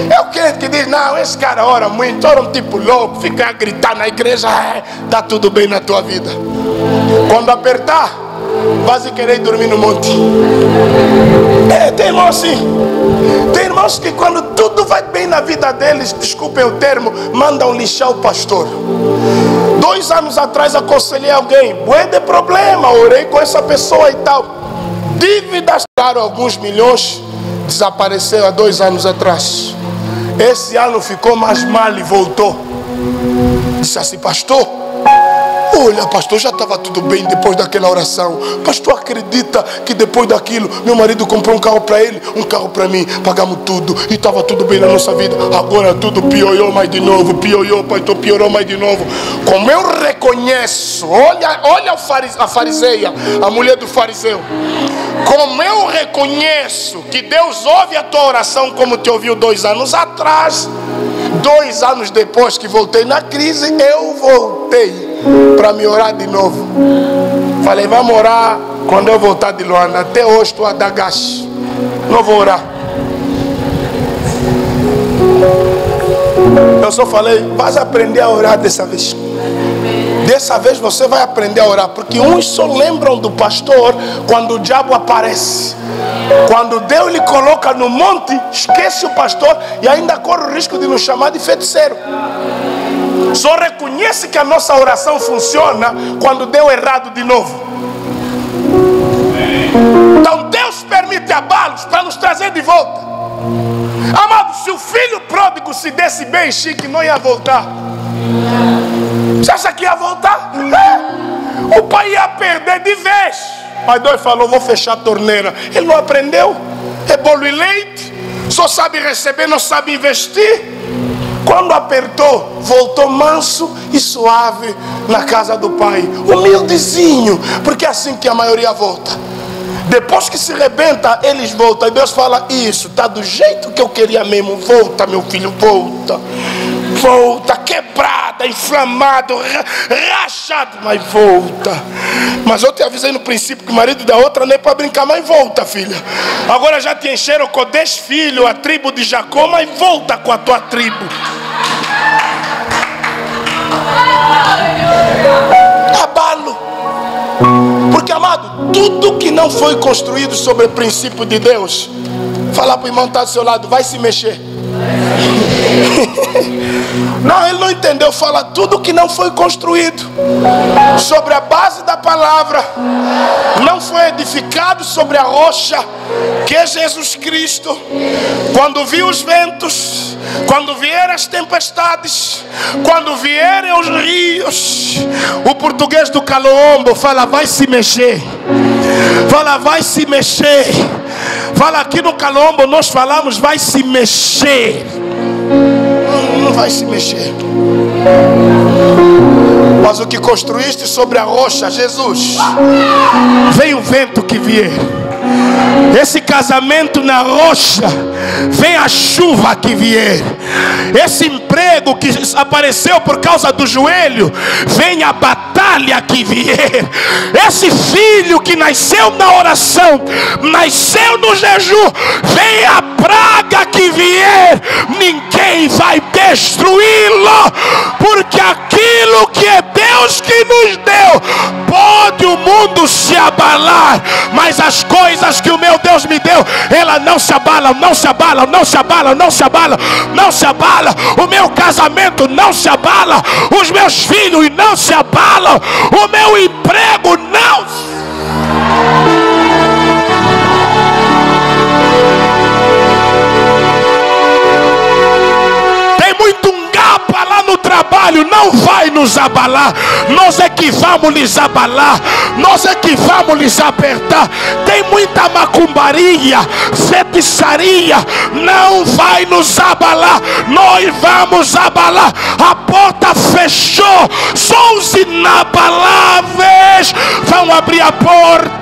É o crente que diz, não, esse cara ora muito, ora um tipo louco, fica a gritar na igreja, tá tudo bem na tua vida. Quando apertar, vai querer dormir no monte. Tem irmãos assim. Tem irmãos que quando tudo vai bem na vida deles, desculpem o termo, mandam lixar o pastor. 2 anos atrás aconselhei alguém, bué de problema, orei com essa pessoa e tal. Dívidas, claro, alguns milhões, desapareceram há 2 anos atrás. Esse ano ficou mais mal e voltou. Disse assim, pastor, olha, pastor, já estava tudo bem depois daquela oração. Pastor, acredita que depois daquilo, meu marido comprou um carro para ele, um carro para mim, pagamos tudo e estava tudo bem na nossa vida. Agora tudo piorou mais de novo, piorou, pastor, piorou mais de novo. Como eu reconheço, olha a fariseia, a mulher do fariseu. Como eu reconheço que Deus ouve a tua oração como te ouviu 2 anos atrás. 2 anos depois que voltei na crise, eu voltei para me orar de novo. Falei, vamos orar quando eu voltar de Luanda. Até hoje estou a dar gás. Não vou orar. Eu só falei, vais aprender a orar dessa vez. Dessa vez você vai aprender a orar, porque uns só lembram do pastor quando o diabo aparece. Quando Deus lhe coloca no monte, esquece o pastor e ainda corre o risco de nos chamar de feiticeiro. Só reconhece que a nossa oração funciona quando deu errado de novo. Então Deus permite abalos para nos trazer de volta. Amado, se o filho pródigo se desse bem chique, não ia voltar. Você acha que ia voltar? O pai ia perder de vez. Mas Deus falou, vou fechar a torneira. Ele não aprendeu. É bolo e leite. Só sabe receber, não sabe investir. Quando apertou, voltou manso e suave na casa do pai. Humildezinho. Porque é assim que a maioria volta. Depois que se rebenta, eles voltam. E Deus fala, isso, tá do jeito que eu queria mesmo. Volta, meu filho, volta. Volta, quebrada, inflamado, rachado, mas volta. Mas eu te avisei no princípio que o marido da outra nem é para brincar, mas volta, filha. Agora já te encheram com 10 filhos, a tribo de Jacó, mas volta com a tua tribo. Abalo. Porque, amado, tudo que não foi construído sobre o princípio de Deus, fala para o irmão que está do seu lado, vai se mexer. Não, ele não entendeu. Fala, tudo que não foi construído sobre a base da palavra, não foi edificado sobre a rocha, que é Jesus Cristo. Quando vir os ventos, quando vierem as tempestades, quando vierem os rios, o português do Calombo fala, vai se mexer. Fala, vai se mexer. Fala, aqui no Calombo nós falamos, vai se mexer. Não vai se mexer. Mas o que construíste sobre a rocha, Jesus, vem o vento que vier. Esse casamento na rocha, vem a chuva que vier. Esse emprego que apareceu por causa do joelho, vem a batalha que vier. Esse filho que nasceu na oração, nasceu no jejum, vem a praga que vier. Ninguém vai destruí-lo, porque aquilo que é Deus que nos deu, pode o mundo se abalar, mas as coisas que o meu Deus me deu, ela não se abala, não se abala, não se abala, não se abala, não se abala. O meu casamento não se abala, os meus filhos não se abalam, o meu emprego não se... lá no trabalho, não vai nos abalar. Nós é que vamos lhes abalar, nós é que vamos lhes apertar. Tem muita macumbaria, feitiçaria, não vai nos abalar. Nós vamos abalar. A porta fechou, só os inabaláveis vão abrir a porta.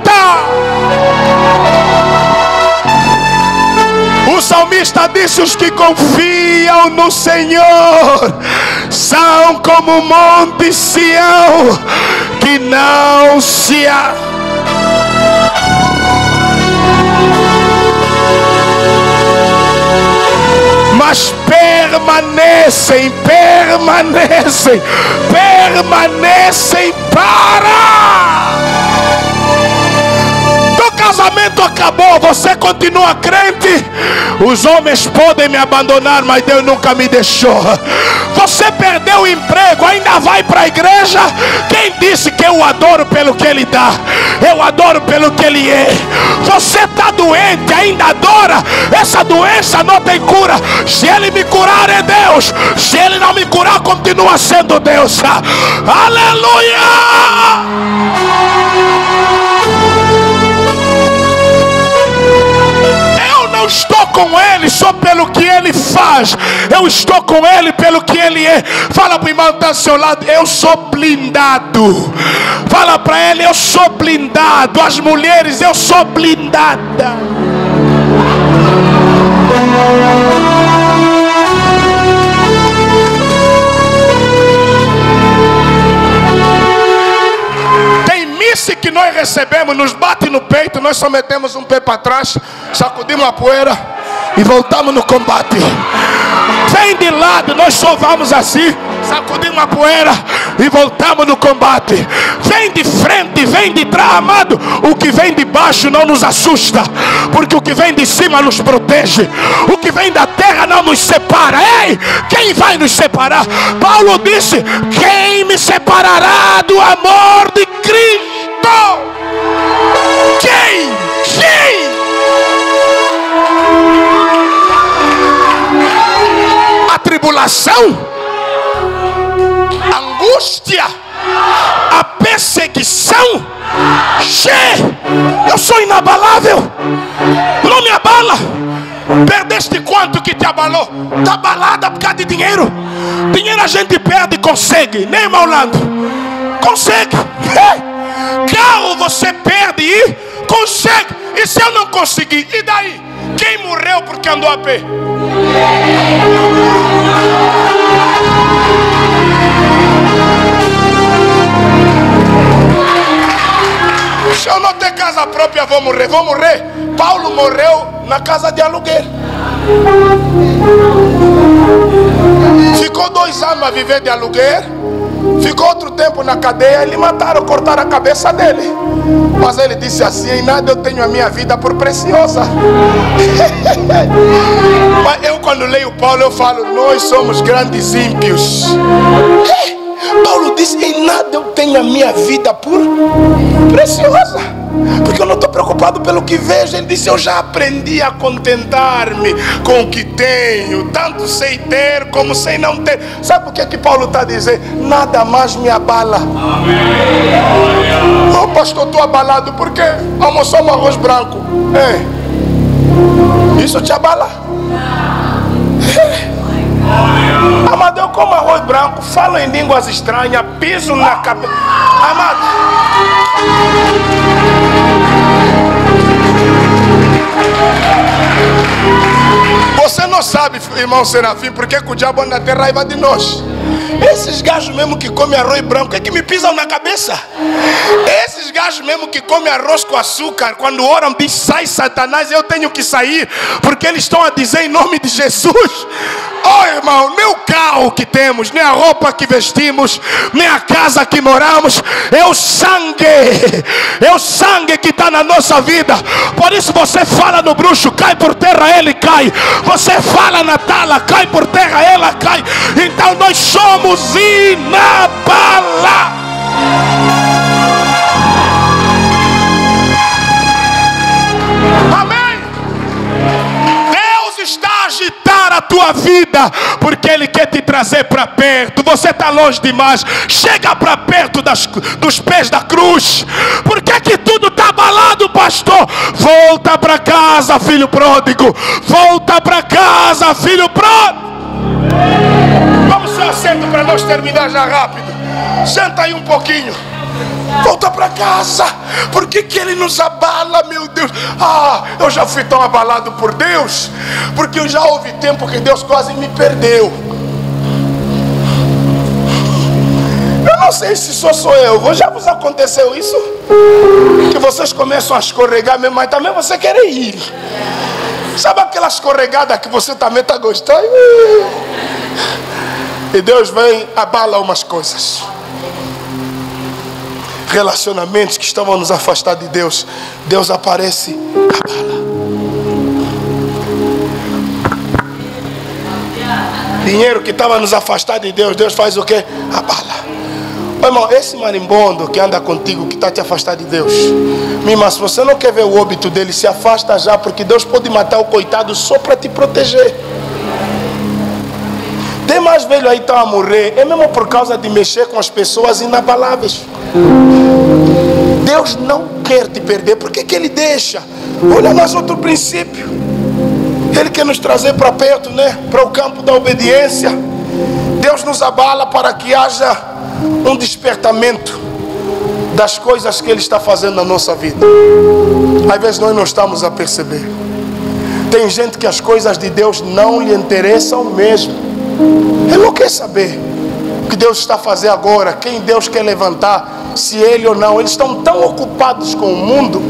O salmista disse, os que confiam no Senhor são como o monte Sião, que não se... mas permanecem para... Casamento acabou, você continua crente. Os homens podem me abandonar, mas Deus nunca me deixou. Você perdeu o emprego, ainda vai para a igreja. Quem disse que eu adoro pelo que Ele dá? Eu adoro pelo que Ele é. Você está doente, ainda adora. Essa doença não tem cura. Se Ele me curar é Deus, se Ele não me curar continua sendo Deus. Aleluia! Eu estou com Ele só pelo que Ele faz. Eu estou com Ele pelo que Ele é. Fala para o irmão que está ao seu lado, eu sou blindado. Fala para ele, eu sou blindado. As mulheres, eu sou blindada. Que nós recebemos, nos bate no peito, nós só metemos um pé para trás, sacudimos a poeira e voltamos no combate. Vem de lado, nós só vamos assim, sacudimos a poeira e voltamos no combate. Vem de frente, vem de trás, amado. O que vem de baixo não nos assusta, porque o que vem de cima nos protege. O que vem da terra não nos separa. Ei, quem vai nos separar? Paulo disse: quem me separará do amor de Cristo? Quem? A tribulação, a angústia, a perseguição. Eu sou inabalável, não me abala. Perdeste quanto que te abalou? Está abalada por causa de dinheiro. Dinheiro a gente perde e consegue, nem Maulando consegue. Carro você perde e consegue. E se eu não conseguir, e daí? Quem morreu porque andou a pé? Se eu não ter casa própria, vou morrer. Paulo morreu na casa de aluguel. Ficou 2 anos a viver de aluguel. Ficou outro tempo na cadeia. Ele mataram, cortaram a cabeça dele. Mas ele disse assim: em nada eu tenho a minha vida por preciosa. Mas eu, quando leio Paulo, eu falo: nós somos grandes ímpios. Paulo disse: em nada eu tenho a minha vida por preciosa, porque eu não estou preocupado pelo que vejo. Ele disse: eu já aprendi a contentar-me com o que tenho, tanto sei ter como sei não ter. Sabe por que Paulo está dizendo? Nada mais me abala. Oh, pastor, estou abalado porque almoçou um arroz branco. Isso te abala? Amado, eu como arroz branco, falo em línguas estranhas, piso na cabeça. Amado, você não sabe, irmão Serafim, porque que o diabo anda ter raiva de nós. Esses gajos mesmo que comem arroz branco é que me pisam na cabeça. Esses gajos mesmo que comem arroz com açúcar, quando oram diz: sai Satanás, eu tenho que sair, porque eles estão a dizer em nome de Jesus. Oh, irmão, nem o carro que temos, nem a roupa que vestimos, nem a casa que moramos, é o sangue que está na nossa vida. Por isso você fala no bruxo, cai por terra, ele cai. Você fala na tala, cai por terra, ela cai. Então nós somos inabaláveis. Amém. Deus está a agitar a tua vida, porque Ele quer te trazer para perto. Você está longe demais. Chega para perto dos pés da cruz. Por que tudo está abalado, pastor? Volta para casa, filho pródigo. Volta para casa, filho pródigo. Vamos ser assento para nós terminar já rápido. Senta aí um pouquinho. Volta para casa. Por que Ele nos abala, meu Deus? Eu já fui tão abalado por Deus, porque já houve tempo que Deus quase me perdeu. Eu não sei se sou eu. Já vos aconteceu isso? Que vocês começam a escorregar mesmo, mas também você quer ir. Sabe aquela escorregada que você também está gostando? E Deus vem, abala umas coisas. Relacionamentos que estavam nos afastando de Deus, Deus aparece, abala. Dinheiro que estava nos afastando de Deus, Deus faz o quê? Abala. Meu irmão, esse marimbondo que anda contigo, que está te afastando de Deus, minha irmã, se você não quer ver o óbito dele, se afasta já, porque Deus pode matar o coitado só para te proteger. Tem mais velho aí que estão a morrer, é mesmo por causa de mexer com as pessoas inabaláveis. Deus não quer te perder. Por que Ele deixa? Olha nós outro princípio. Ele quer nos trazer para perto, né? Para o campo da obediência. Deus nos abala para que haja um despertamento das coisas que Ele está fazendo na nossa vida. Às vezes nós não estamos a perceber. Tem gente que as coisas de Deus não lhe interessam mesmo. Ele não quer saber o que Deus está fazendo agora, quem Deus quer levantar, se Ele ou não. Eles estão tão ocupados com o mundo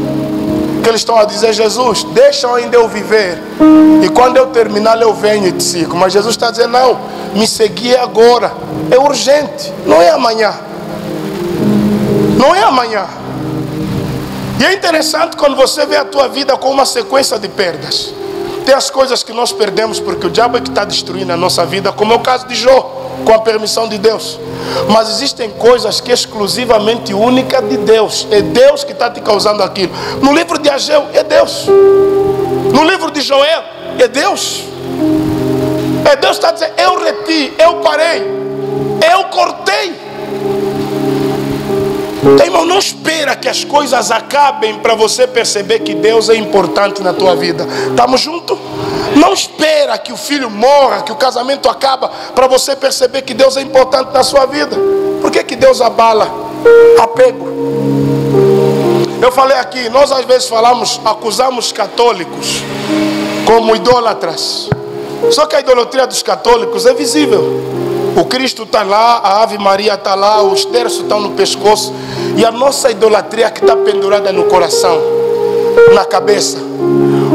Porque eles estão a dizer: Jesus, deixa ainda eu viver, e quando eu terminar eu venho e te sigo. Mas Jesus está dizendo: não, me seguir agora, é urgente, não é amanhã. Não é amanhã. E é interessante quando você vê a tua vida com uma sequência de perdas. Tem as coisas que nós perdemos porque o diabo é que está destruindo a nossa vida, como é o caso de Jó, com a permissão de Deus. Mas existem coisas que é exclusivamente única de Deus. É Deus que está te causando aquilo. No livro de Ageu é Deus. No livro de Joel é Deus. É Deus que está dizendo: eu reti, eu parei, eu cortei. Então, irmão, não espera que as coisas acabem para você perceber que Deus é importante na tua vida. Estamos juntos? Não espera que o filho morra, que o casamento acaba, para você perceber que Deus é importante na sua vida. Por que Deus abala? Apego. Eu falei aqui, nós às vezes acusamos católicos como idólatras. Só que a idolatria dos católicos é visível. O Cristo está lá, a Ave Maria está lá, os terços estão no pescoço. E a nossa idolatria que está pendurada no coração, na cabeça.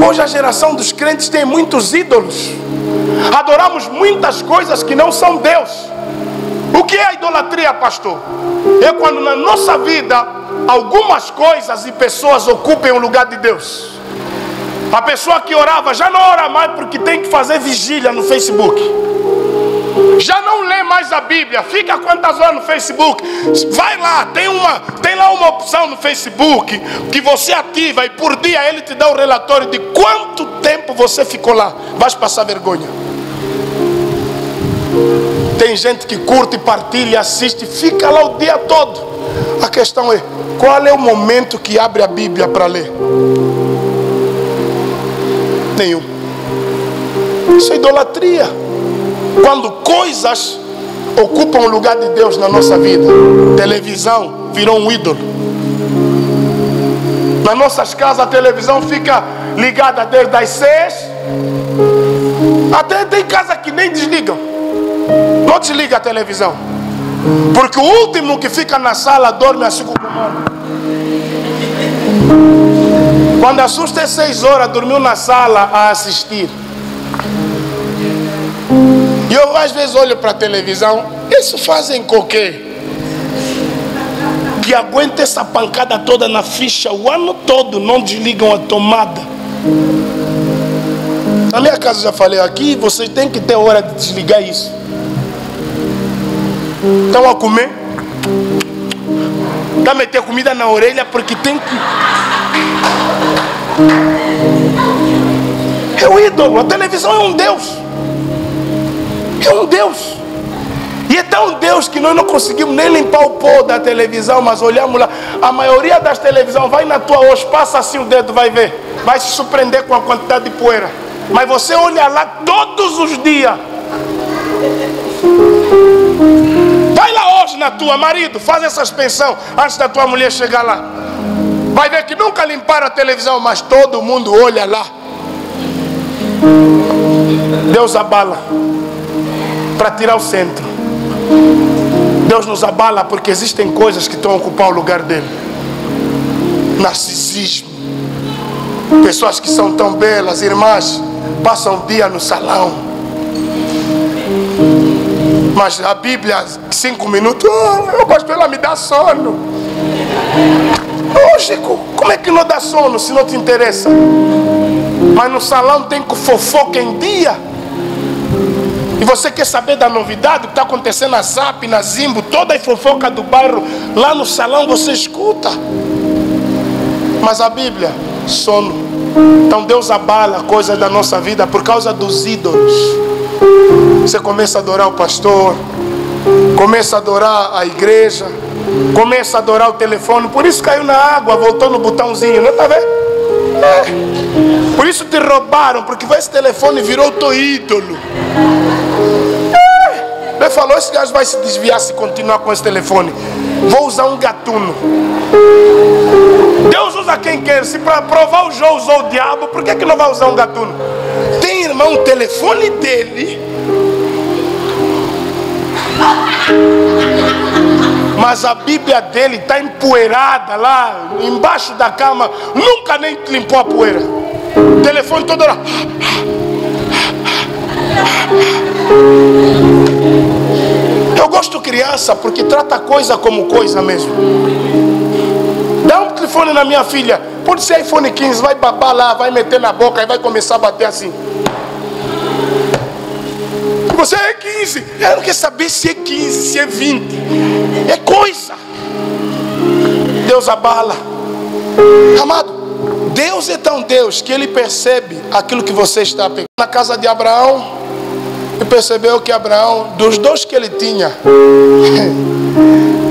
Hoje a geração dos crentes tem muitos ídolos. Adoramos muitas coisas que não são Deus. O que é a idolatria, pastor? É quando na nossa vida algumas coisas e pessoas ocupem o lugar de Deus. A pessoa que orava já não ora mais porque tem que fazer vigília no Facebook. Já não lê mais a Bíblia. Fica quantas horas no Facebook? Vai lá, tem lá uma opção no Facebook que você ativa e por dia ele te dá o relatório de quanto tempo você ficou lá. Vai passar vergonha. Tem gente que curte, partilha, assiste, fica lá o dia todo. A questão é: qual é o momento que abre a Bíblia para ler? Nenhum. Isso é idolatria. Quando coisas ocupam o lugar de Deus na nossa vida. Televisão virou um ídolo. Nas nossas casas a televisão fica ligada desde as 6. Até tem casa que nem desligam. Não desliga a televisão, porque o último que fica na sala dorme assim com o comando. Quando assusta é 6 horas, dormiu na sala a assistir. E eu às vezes olho para a televisão. Isso fazem com que aguenta essa pancada toda na ficha o ano todo, não desligam a tomada. Na minha casa, já falei aqui, vocês têm que ter hora de desligar isso. Estão a comer, dá meter comida na orelha porque tem que... É o ídolo. A televisão é um Deus. É um Deus. E é tão Deus que nós não conseguimos nem limpar o pó da televisão. Mas olhamos lá, a maioria das televisões vai na tua hoje, passa assim o dedo, vai ver, vai se surpreender com a quantidade de poeira. Mas você olha lá todos os dias. Vai lá hoje na tua, marido, faz essa pensão antes da tua mulher chegar lá. Vai ver que nunca limparam a televisão, mas todo mundo olha lá. Deus abala para tirar o centro. Deus nos abala porque existem coisas que estão a ocupar o lugar dele. Narcisismo. Pessoas que são tão belas, irmãs, passam o dia no salão, mas a Bíblia, 5 minutos, oh, pastor, ela me dá sono. Ô, Chico, como é que não dá sono se não te interessa? Mas no salão tem fofoca em dia. E você quer saber da novidade que está acontecendo na Zap, na Zimbo, toda a fofoca do bairro, lá no salão você escuta. Mas a Bíblia, sono. Então Deus abala coisas da nossa vida por causa dos ídolos. Você começa a adorar o pastor, começa a adorar a igreja, começa a adorar o telefone. Por isso caiu na água, voltou no botãozinho, não está vendo? É. Por isso te roubaram, porque esse telefone virou o teu ídolo. Ele falou, esse gajo vai se desviar se continuar com esse telefone. Vou usar um gatuno. Deus usa quem quer. Se para provar o João usou o diabo, por que não vai usar um gatuno? Tem, irmão, o telefone dele Mas a Bíblia dele está empoeirada lá embaixo da cama. Nunca nem limpou a poeira. O telefone toda hora. Eu gosto de criança porque trata a coisa como coisa mesmo. Dá um telefone na minha filha. Pode ser iPhone 15, vai babar lá, vai meter na boca e vai começar a bater assim. Você é 15. Eu não quero saber se é 15, se é 20. É coisa. Deus abala. Amado, Deus é tão Deus que Ele percebe aquilo que você está pegando. Na casa de Abraão, e percebeu que Abraão, dos dois que ele tinha,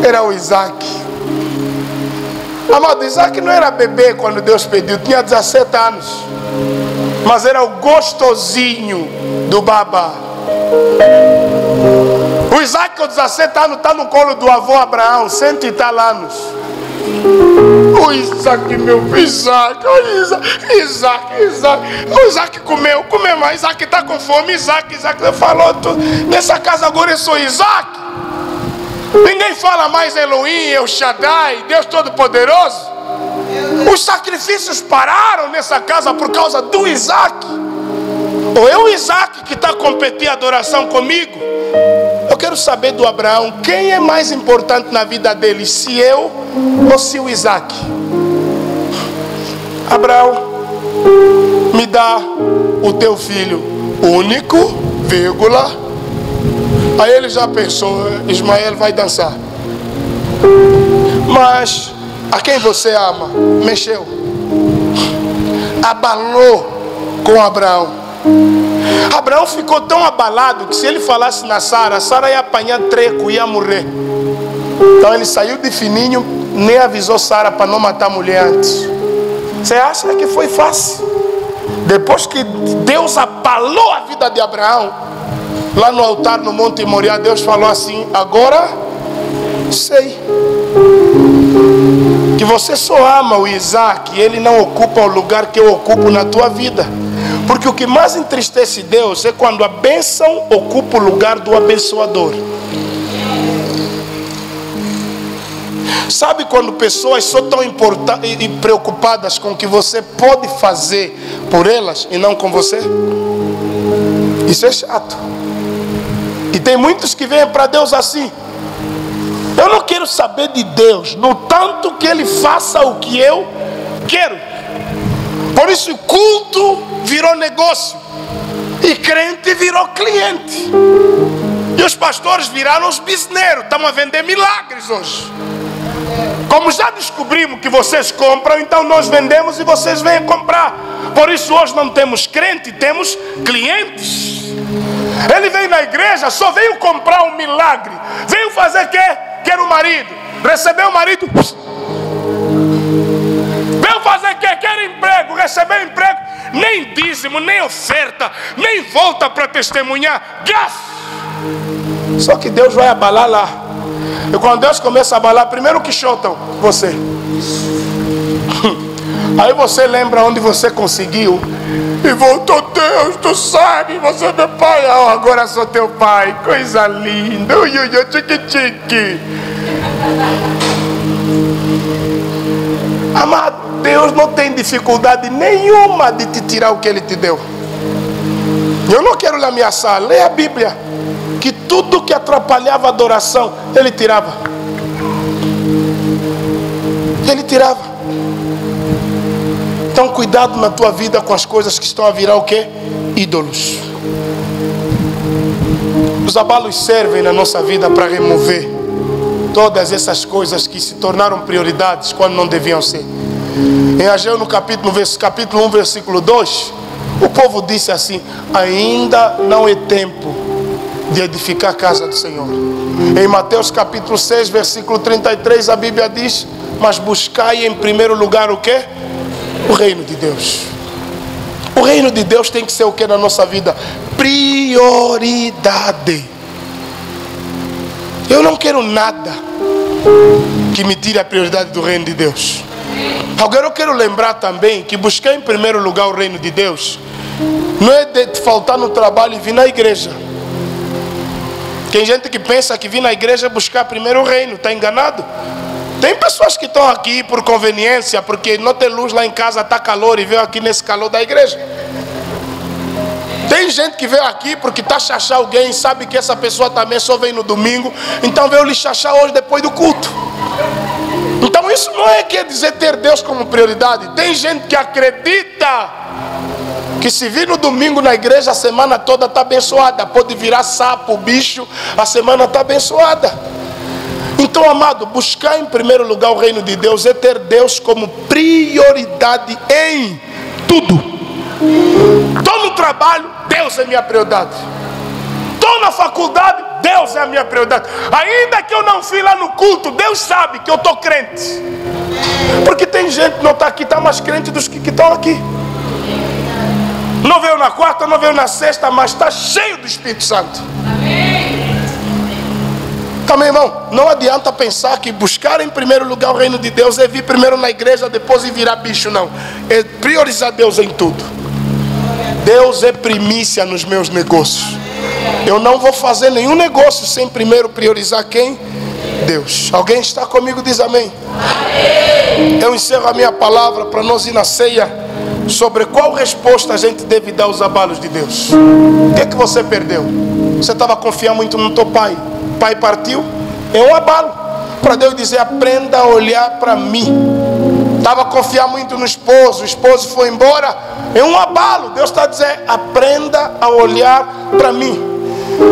era o Isaac. Amado, Isaac não era bebê quando Deus pediu, tinha 17 anos. Mas era o gostosinho do babá. O Isaac com 17 anos está no colo do avô Abraão, 100 e tal anos. O Isaac, meu Isaac, o Isaac comeu mais, Isaac está com fome, Isaac falou tudo. Nessa casa agora eu sou Isaac. Ninguém fala mais Elohim, El Shaddai, Deus Todo-Poderoso. Os sacrifícios pararam nessa casa por causa do Isaac. Ou é o Isaac que está competindo a adoração comigo? Eu quero saber do Abraão, quem é mais importante na vida dele, se eu ou se o Isaac? Abraão, me dá o teu filho único, vírgula. Aí ele já pensou, Ismael vai dançar. Mas a quem você ama? Mexeu. Abalou com Abraão. Abraão ficou tão abalado que se ele falasse na Sara, a Sara ia apanhar treco, ia morrer. Então ele saiu de fininho, nem avisou Sara para não matar a mulher antes. Você acha que foi fácil? Depois que Deus abalou a vida de Abraão, lá no altar no Monte Moriá, Deus falou assim: agora sei que você só ama o Isaac e ele não ocupa o lugar que eu ocupo na tua vida. Porque o que mais entristece Deus é quando a bênção ocupa o lugar do abençoador. Sabe quando pessoas são tão importantes e preocupadas com o que você pode fazer por elas e não com você? Isso é chato. E tem muitos que vêm para Deus assim: eu não quero saber de Deus, no tanto que Ele faça o que eu quero. Por isso o culto virou negócio e crente virou cliente. E os pastores viraram os bisneiros. Estamos a vender milagres hoje. Como já descobrimos que vocês compram, então nós vendemos e vocês vêm comprar. Por isso hoje não temos crente, temos clientes. Ele veio na igreja, só veio comprar um milagre. Veio fazer o quê? Quer o marido. Recebeu o marido. Veio fazer o quê? Quer emprego. Recebeu emprego. Nem dízimo, nem oferta, nem volta para testemunhar. Gasto. Só que Deus vai abalar lá. E quando Deus começa a abalar, primeiro que chutam você. Aí você lembra onde você conseguiu e voltou. Deus, tu sabe, você é meu pai. Oh, agora sou teu pai. Coisa linda. Ui, ui, ui, tique. Amado, Deus não tem dificuldade nenhuma de te tirar o que Ele te deu. Eu não quero lhe ameaçar. Leia a Bíblia, que tudo que atrapalhava a adoração, Ele tirava. Ele tirava. Então cuidado na tua vida com as coisas que estão a virar o quê? Ídolos. Os abalos servem na nossa vida para remover todas essas coisas que se tornaram prioridades quando não deviam ser. Em Ageu no capítulo 1, versículo 2, o povo disse assim: ainda não é tempo de edificar a casa do Senhor. Em Mateus capítulo 6, versículo 33, a Bíblia diz: mas buscai em primeiro lugar o quê? O reino de Deus. O reino de Deus tem que ser o que na nossa vida? Prioridade. Eu não quero nada que me tire a prioridade do reino de Deus. Agora eu quero lembrar também que buscar em primeiro lugar o reino de Deus não é de faltar no trabalho e vir na igreja. Tem gente que pensa que vir na igreja buscar primeiro o reino, está enganado. Tem pessoas que estão aqui por conveniência, porque não tem luz lá em casa, está calor e veio aqui nesse calor da igreja. Tem gente que veio aqui porque está chachar alguém, sabe que essa pessoa também só vem no domingo, então veio lhe chachar hoje depois do culto. Então isso não quer dizer ter Deus como prioridade. Tem gente que acredita que se vir no domingo na igreja a semana toda está abençoada. Pode virar sapo, bicho, a semana está abençoada. Então, amado, buscar em primeiro lugar o reino de Deus é ter Deus como prioridade em tudo. Estou no trabalho, Deus é minha prioridade. Estou na faculdade, Deus é a minha prioridade. Ainda que eu não fui lá no culto, Deus sabe que eu estou crente. Porque tem gente que não está aqui, está mais crente dos que estão aqui. Não veio na quarta, não veio na sexta, mas está cheio do Espírito Santo. Também, irmão, não adianta pensar que buscar em primeiro lugar o reino de Deus é vir primeiro na igreja, depois ir virar bicho, não. É priorizar Deus em tudo. Deus é primícia nos meus negócios. Eu não vou fazer nenhum negócio sem primeiro priorizar quem? Deus. Alguém está comigo? Diz amém. Amém. Eu encerro a minha palavra para nós ir na ceia sobre qual resposta a gente deve dar aos abalos de Deus. O que é que você perdeu? Você estava confiando muito no teu pai. O pai partiu, é um abalo para Deus dizer: aprenda a olhar para mim. Estava confiando muito no esposo, o esposo foi embora, é um abalo. Deus está dizendo: aprenda a olhar para mim.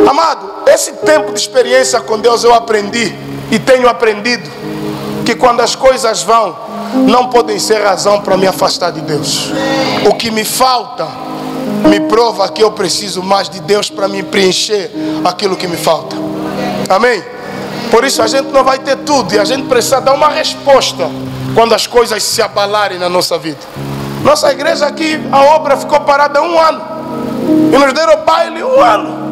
Amado, esse tempo de experiência com Deus eu aprendi e tenho aprendido que quando as coisas vão, não podem ser razão para me afastar de Deus. O que me falta me prova que eu preciso mais de Deus para me preencher aquilo que me falta. Amém? Por isso a gente não vai ter tudo e a gente precisa dar uma resposta quando as coisas se abalarem na nossa vida. Nossa igreja aqui, a obra ficou parada 1 ano e nos deram baile 1 ano.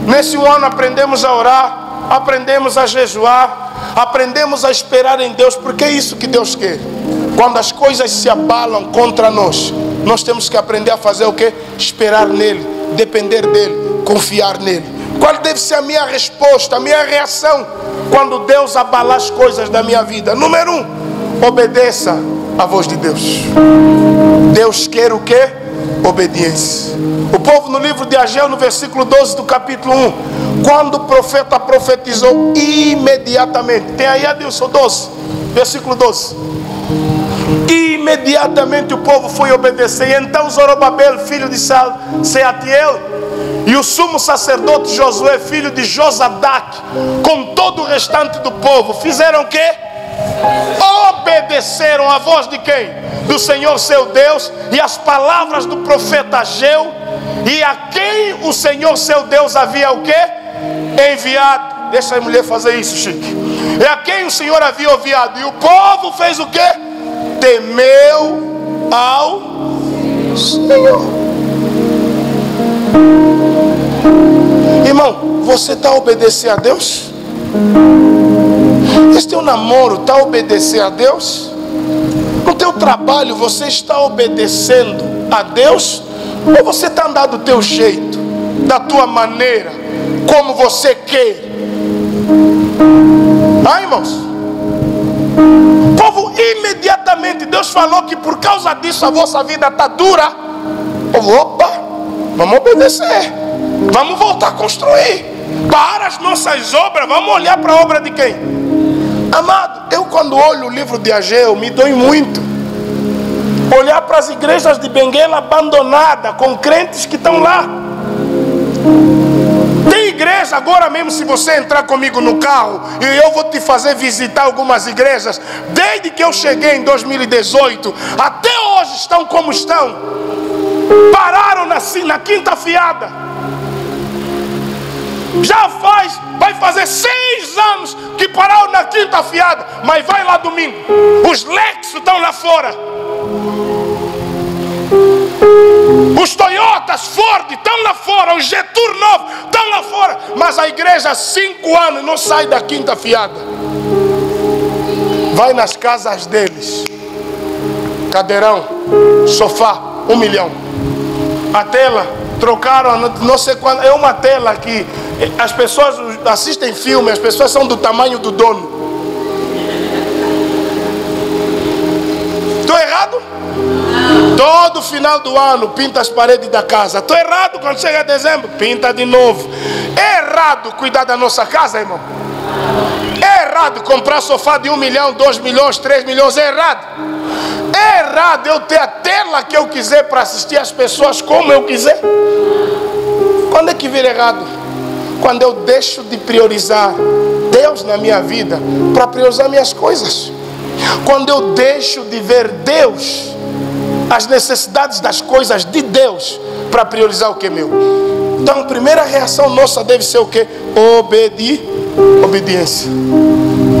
Nesse 1 ano aprendemos a orar, aprendemos a jejuar, aprendemos a esperar em Deus, porque é isso que Deus quer. Quando as coisas se abalam contra nós, nós temos que aprender a fazer o quê? Esperar nele, depender dele, confiar nele. Qual deve ser a minha resposta, a minha reação quando Deus abalar as coisas da minha vida? Número 1, obedeça à voz de Deus. Deus quer o quê? Obediência. O povo no livro de Ageu, no versículo 12 do capítulo 1, quando o profeta profetizou, imediatamente, tem aí Adilson 12, versículo 12, imediatamente o povo foi obedecer. E então Zorobabel, filho de Seatiel, e o sumo sacerdote Josué, filho de Josadac, com todo o restante do povo, fizeram o quê? Obedeceram à voz de quem? Do Senhor seu Deus e as palavras do profeta Ageu, e a quem o Senhor seu Deus havia o quê? Enviado. Deixa a mulher fazer isso, Chique. E a quem o Senhor havia enviado. E o povo fez o quê? Temeu ao Senhor. Irmão, você está obedecendo a Deus? Esse teu namoro está obedecendo a Deus? No teu trabalho você está obedecendo a Deus? Ou você está andando do teu jeito, da tua maneira, como você quer? Irmãos, o povo imediatamente, Deus falou que por causa disso a vossa vida está dura. O povo, opa, vamos obedecer, vamos voltar a construir. Para as nossas obras, vamos olhar para a obra de quem? Amado, eu quando olho o livro de Ageu, me dói muito olhar para as igrejas de Benguela abandonadas, com crentes que estão lá. Tem igreja, agora mesmo se você entrar comigo no carro, e eu vou te fazer visitar algumas igrejas, desde que eu cheguei em 2018, até hoje estão como estão. Pararam na quinta fiada. Vai fazer 6 anos que pararam na quinta fiada, mas vai lá domingo. Os Lexus estão lá fora. Os Toyotas, Ford estão lá fora. Os Getur novos estão lá fora. Mas a igreja há 5 anos não sai da quinta fiada. Vai nas casas deles. Cadeirão, sofá, 1 milhão. A tela, trocaram, não sei quando. É uma tela que as pessoas, assistem filme, as pessoas são do tamanho do dono. Estou errado? Todo final do ano pinta as paredes da casa. Estou errado? Quando chega dezembro, pinta de novo. É errado cuidar da nossa casa, irmão? É errado comprar sofá de 1 milhão, 2 milhões, 3 milhões? É errado? É errado eu ter a tela que eu quiser para assistir as pessoas como eu quiser? Quando é que vira errado? Quando eu deixo de priorizar Deus na minha vida para priorizar minhas coisas. Quando eu deixo de ver Deus, as necessidades das coisas de Deus, para priorizar o que é meu. Então a primeira reação nossa deve ser o que? Obediência.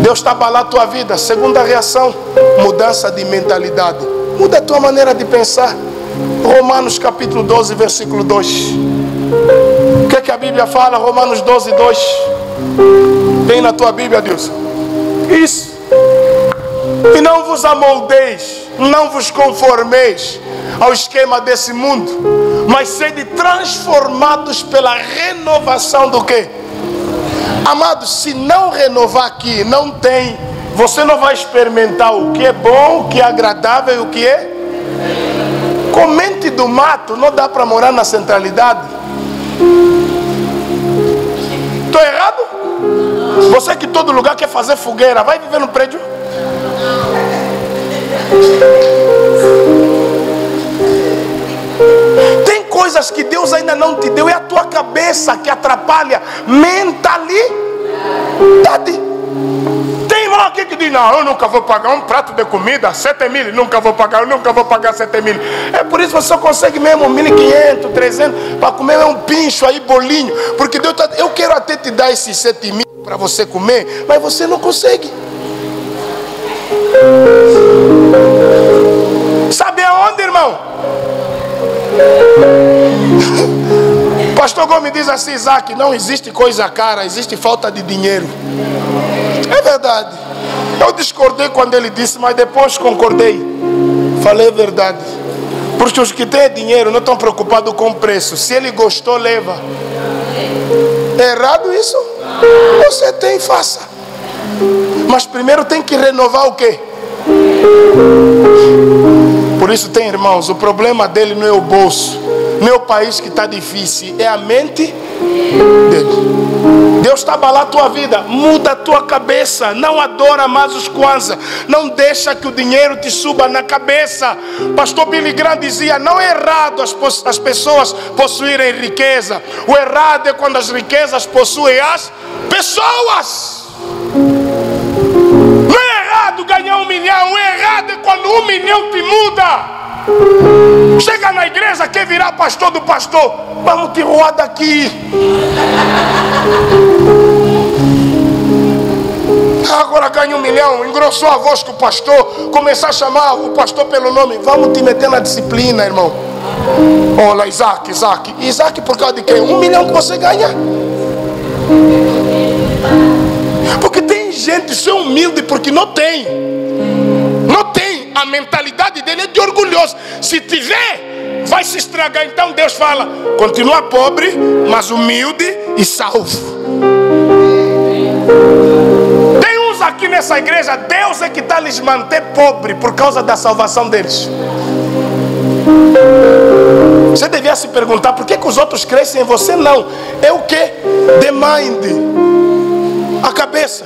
Deus está abalando a tua vida. Segunda reação, mudança de mentalidade. Muda a tua maneira de pensar. Romanos capítulo 12, versículo 2. O que a Bíblia fala? Romanos 12, 2. Tem na tua Bíblia, Deus? Isso. E não vos amoldeis, não vos conformeis ao esquema desse mundo, mas sede transformados pela renovação do quê? Amados, se não renovar aqui, não tem, você não vai experimentar o que é bom, o que é agradável e o que é. Com mente do mato, não dá para morar na centralidade. Estou errado? Você que todo lugar quer fazer fogueira, vai viver no prédio? Tem coisas que Deus ainda não te deu, é a tua cabeça que atrapalha mentalidade. Tem irmão aqui que diz: não, eu nunca vou pagar um prato de comida 7 mil, nunca vou pagar 7 mil. É por isso que você só consegue mesmo 1.500, 300 para comer um pincho aí, bolinho. Porque Deus tá, eu quero até te dar esses 7 mil para você comer, mas você não consegue. Sabe aonde, irmão? Pastor Gomes diz assim: Isaac, não existe coisa cara, existe falta de dinheiro. É verdade. Eu discordei quando ele disse, mas depois concordei. Falei a verdade. Porque os que têm dinheiro não estão preocupados com o preço. Se ele gostou, leva. É errado isso? Você tem, faça. Mas primeiro tem que renovar o quê? Por isso tem, irmãos, o problema dele não é o bolso, não é o país que está difícil, é a mente dele. Deus está abalando a tua vida, muda a tua cabeça. Não adora mais os Kwanzaa, não deixa que o dinheiro te suba na cabeça. Pastor Billy Graham dizia: não é errado as pessoas possuírem riqueza, o errado é quando as riquezas possuem as pessoas. Não é errado ganhar 1 milhão, o errado é quando 1 milhão te muda. Chega na igreja, quer virar pastor do pastor, vamos te roar daqui. Agora ganha 1 milhão, engrossou a voz com o pastor, começar a chamar o pastor pelo nome. Vamos te meter na disciplina, irmão. Olha, Isaac por causa de quê? 1 milhão que você ganha. Porque tem gente, isso é humilde porque não tem. Não tem. A mentalidade dele é de orgulhoso. Se tiver, vai se estragar. Então Deus fala: continua pobre, mas humilde e salvo. Tem uns aqui nessa igreja, Deus é que está lhes manter pobre por causa da salvação deles. Você devia se perguntar: por que os outros crescem em você? Não. É o que? The mind. A cabeça.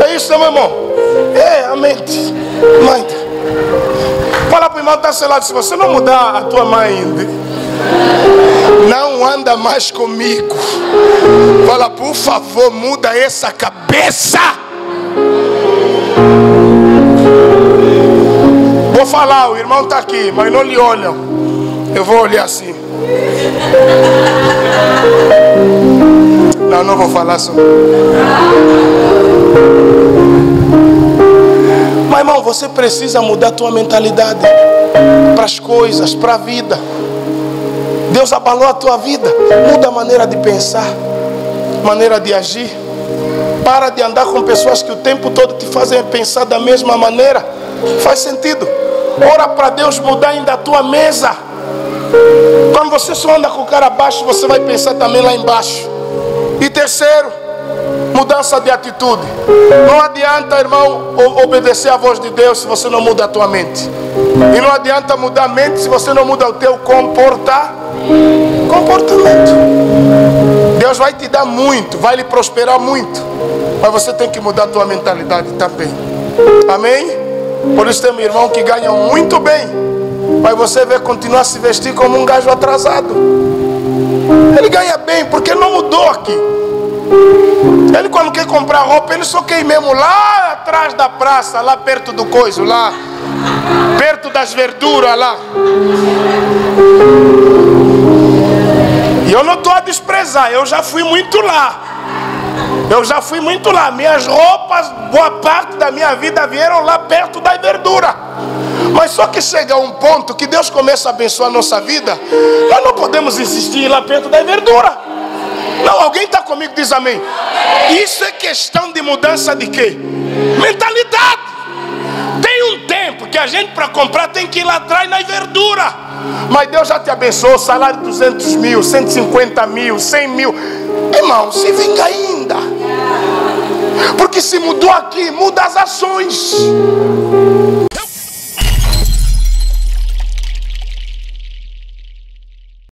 É isso, meu irmão? É a mente. Mind. Fala para o irmão que está ao seu lado: se você não mudar a tua mind, não anda mais comigo. Fala: por favor, muda essa cabeça. Vou falar, o irmão está aqui, mas não lhe olham. Eu vou olhar assim. Não vou falar sobre. Mas irmão, você precisa mudar a tua mentalidade para as coisas, para a vida. Deus abalou a tua vida. Muda a maneira de pensar, maneira de agir. Para de andar com pessoas que o tempo todo te fazem pensar da mesma maneira. Faz sentido? Ora para Deus mudar ainda a tua mesa. Quando você só anda com o cara abaixo, você vai pensar também lá embaixo. E terceiro, Mudança de atitude. Não adianta, irmão, obedecer a voz de Deus se você não muda a tua mente. E não adianta mudar a mente se você não muda o teu comportamento. Deus vai te dar muito, vai lhe prosperar muito, mas você tem que mudar a tua mentalidade também. Amém? Por isso tem um irmão que ganha muito bem, mas você vê continuar a se vestir como um gajo atrasado. Ele ganha bem porque não mudou aqui. Ele quando quer comprar roupa, ele só quer ir mesmo lá atrás da praça, lá perto do coiso, lá perto das verduras lá. E eu não estou a desprezar, eu já fui muito lá. Minhas roupas, boa parte da minha vida vieram lá perto da verdura. Mas só que chega um ponto que Deus começa a abençoar a nossa vida, nós não podemos insistir lá perto da verdura. Não, alguém está comigo, diz amém. Isso é questão de mudança de quê? Mentalidade. Tem um tempo que a gente para comprar tem que ir lá atrás na verdura. Mas Deus já te abençoou, salário de 200 mil, 150 mil, 100 mil. Irmão, se vinga ainda. Porque se mudou aqui, muda as ações.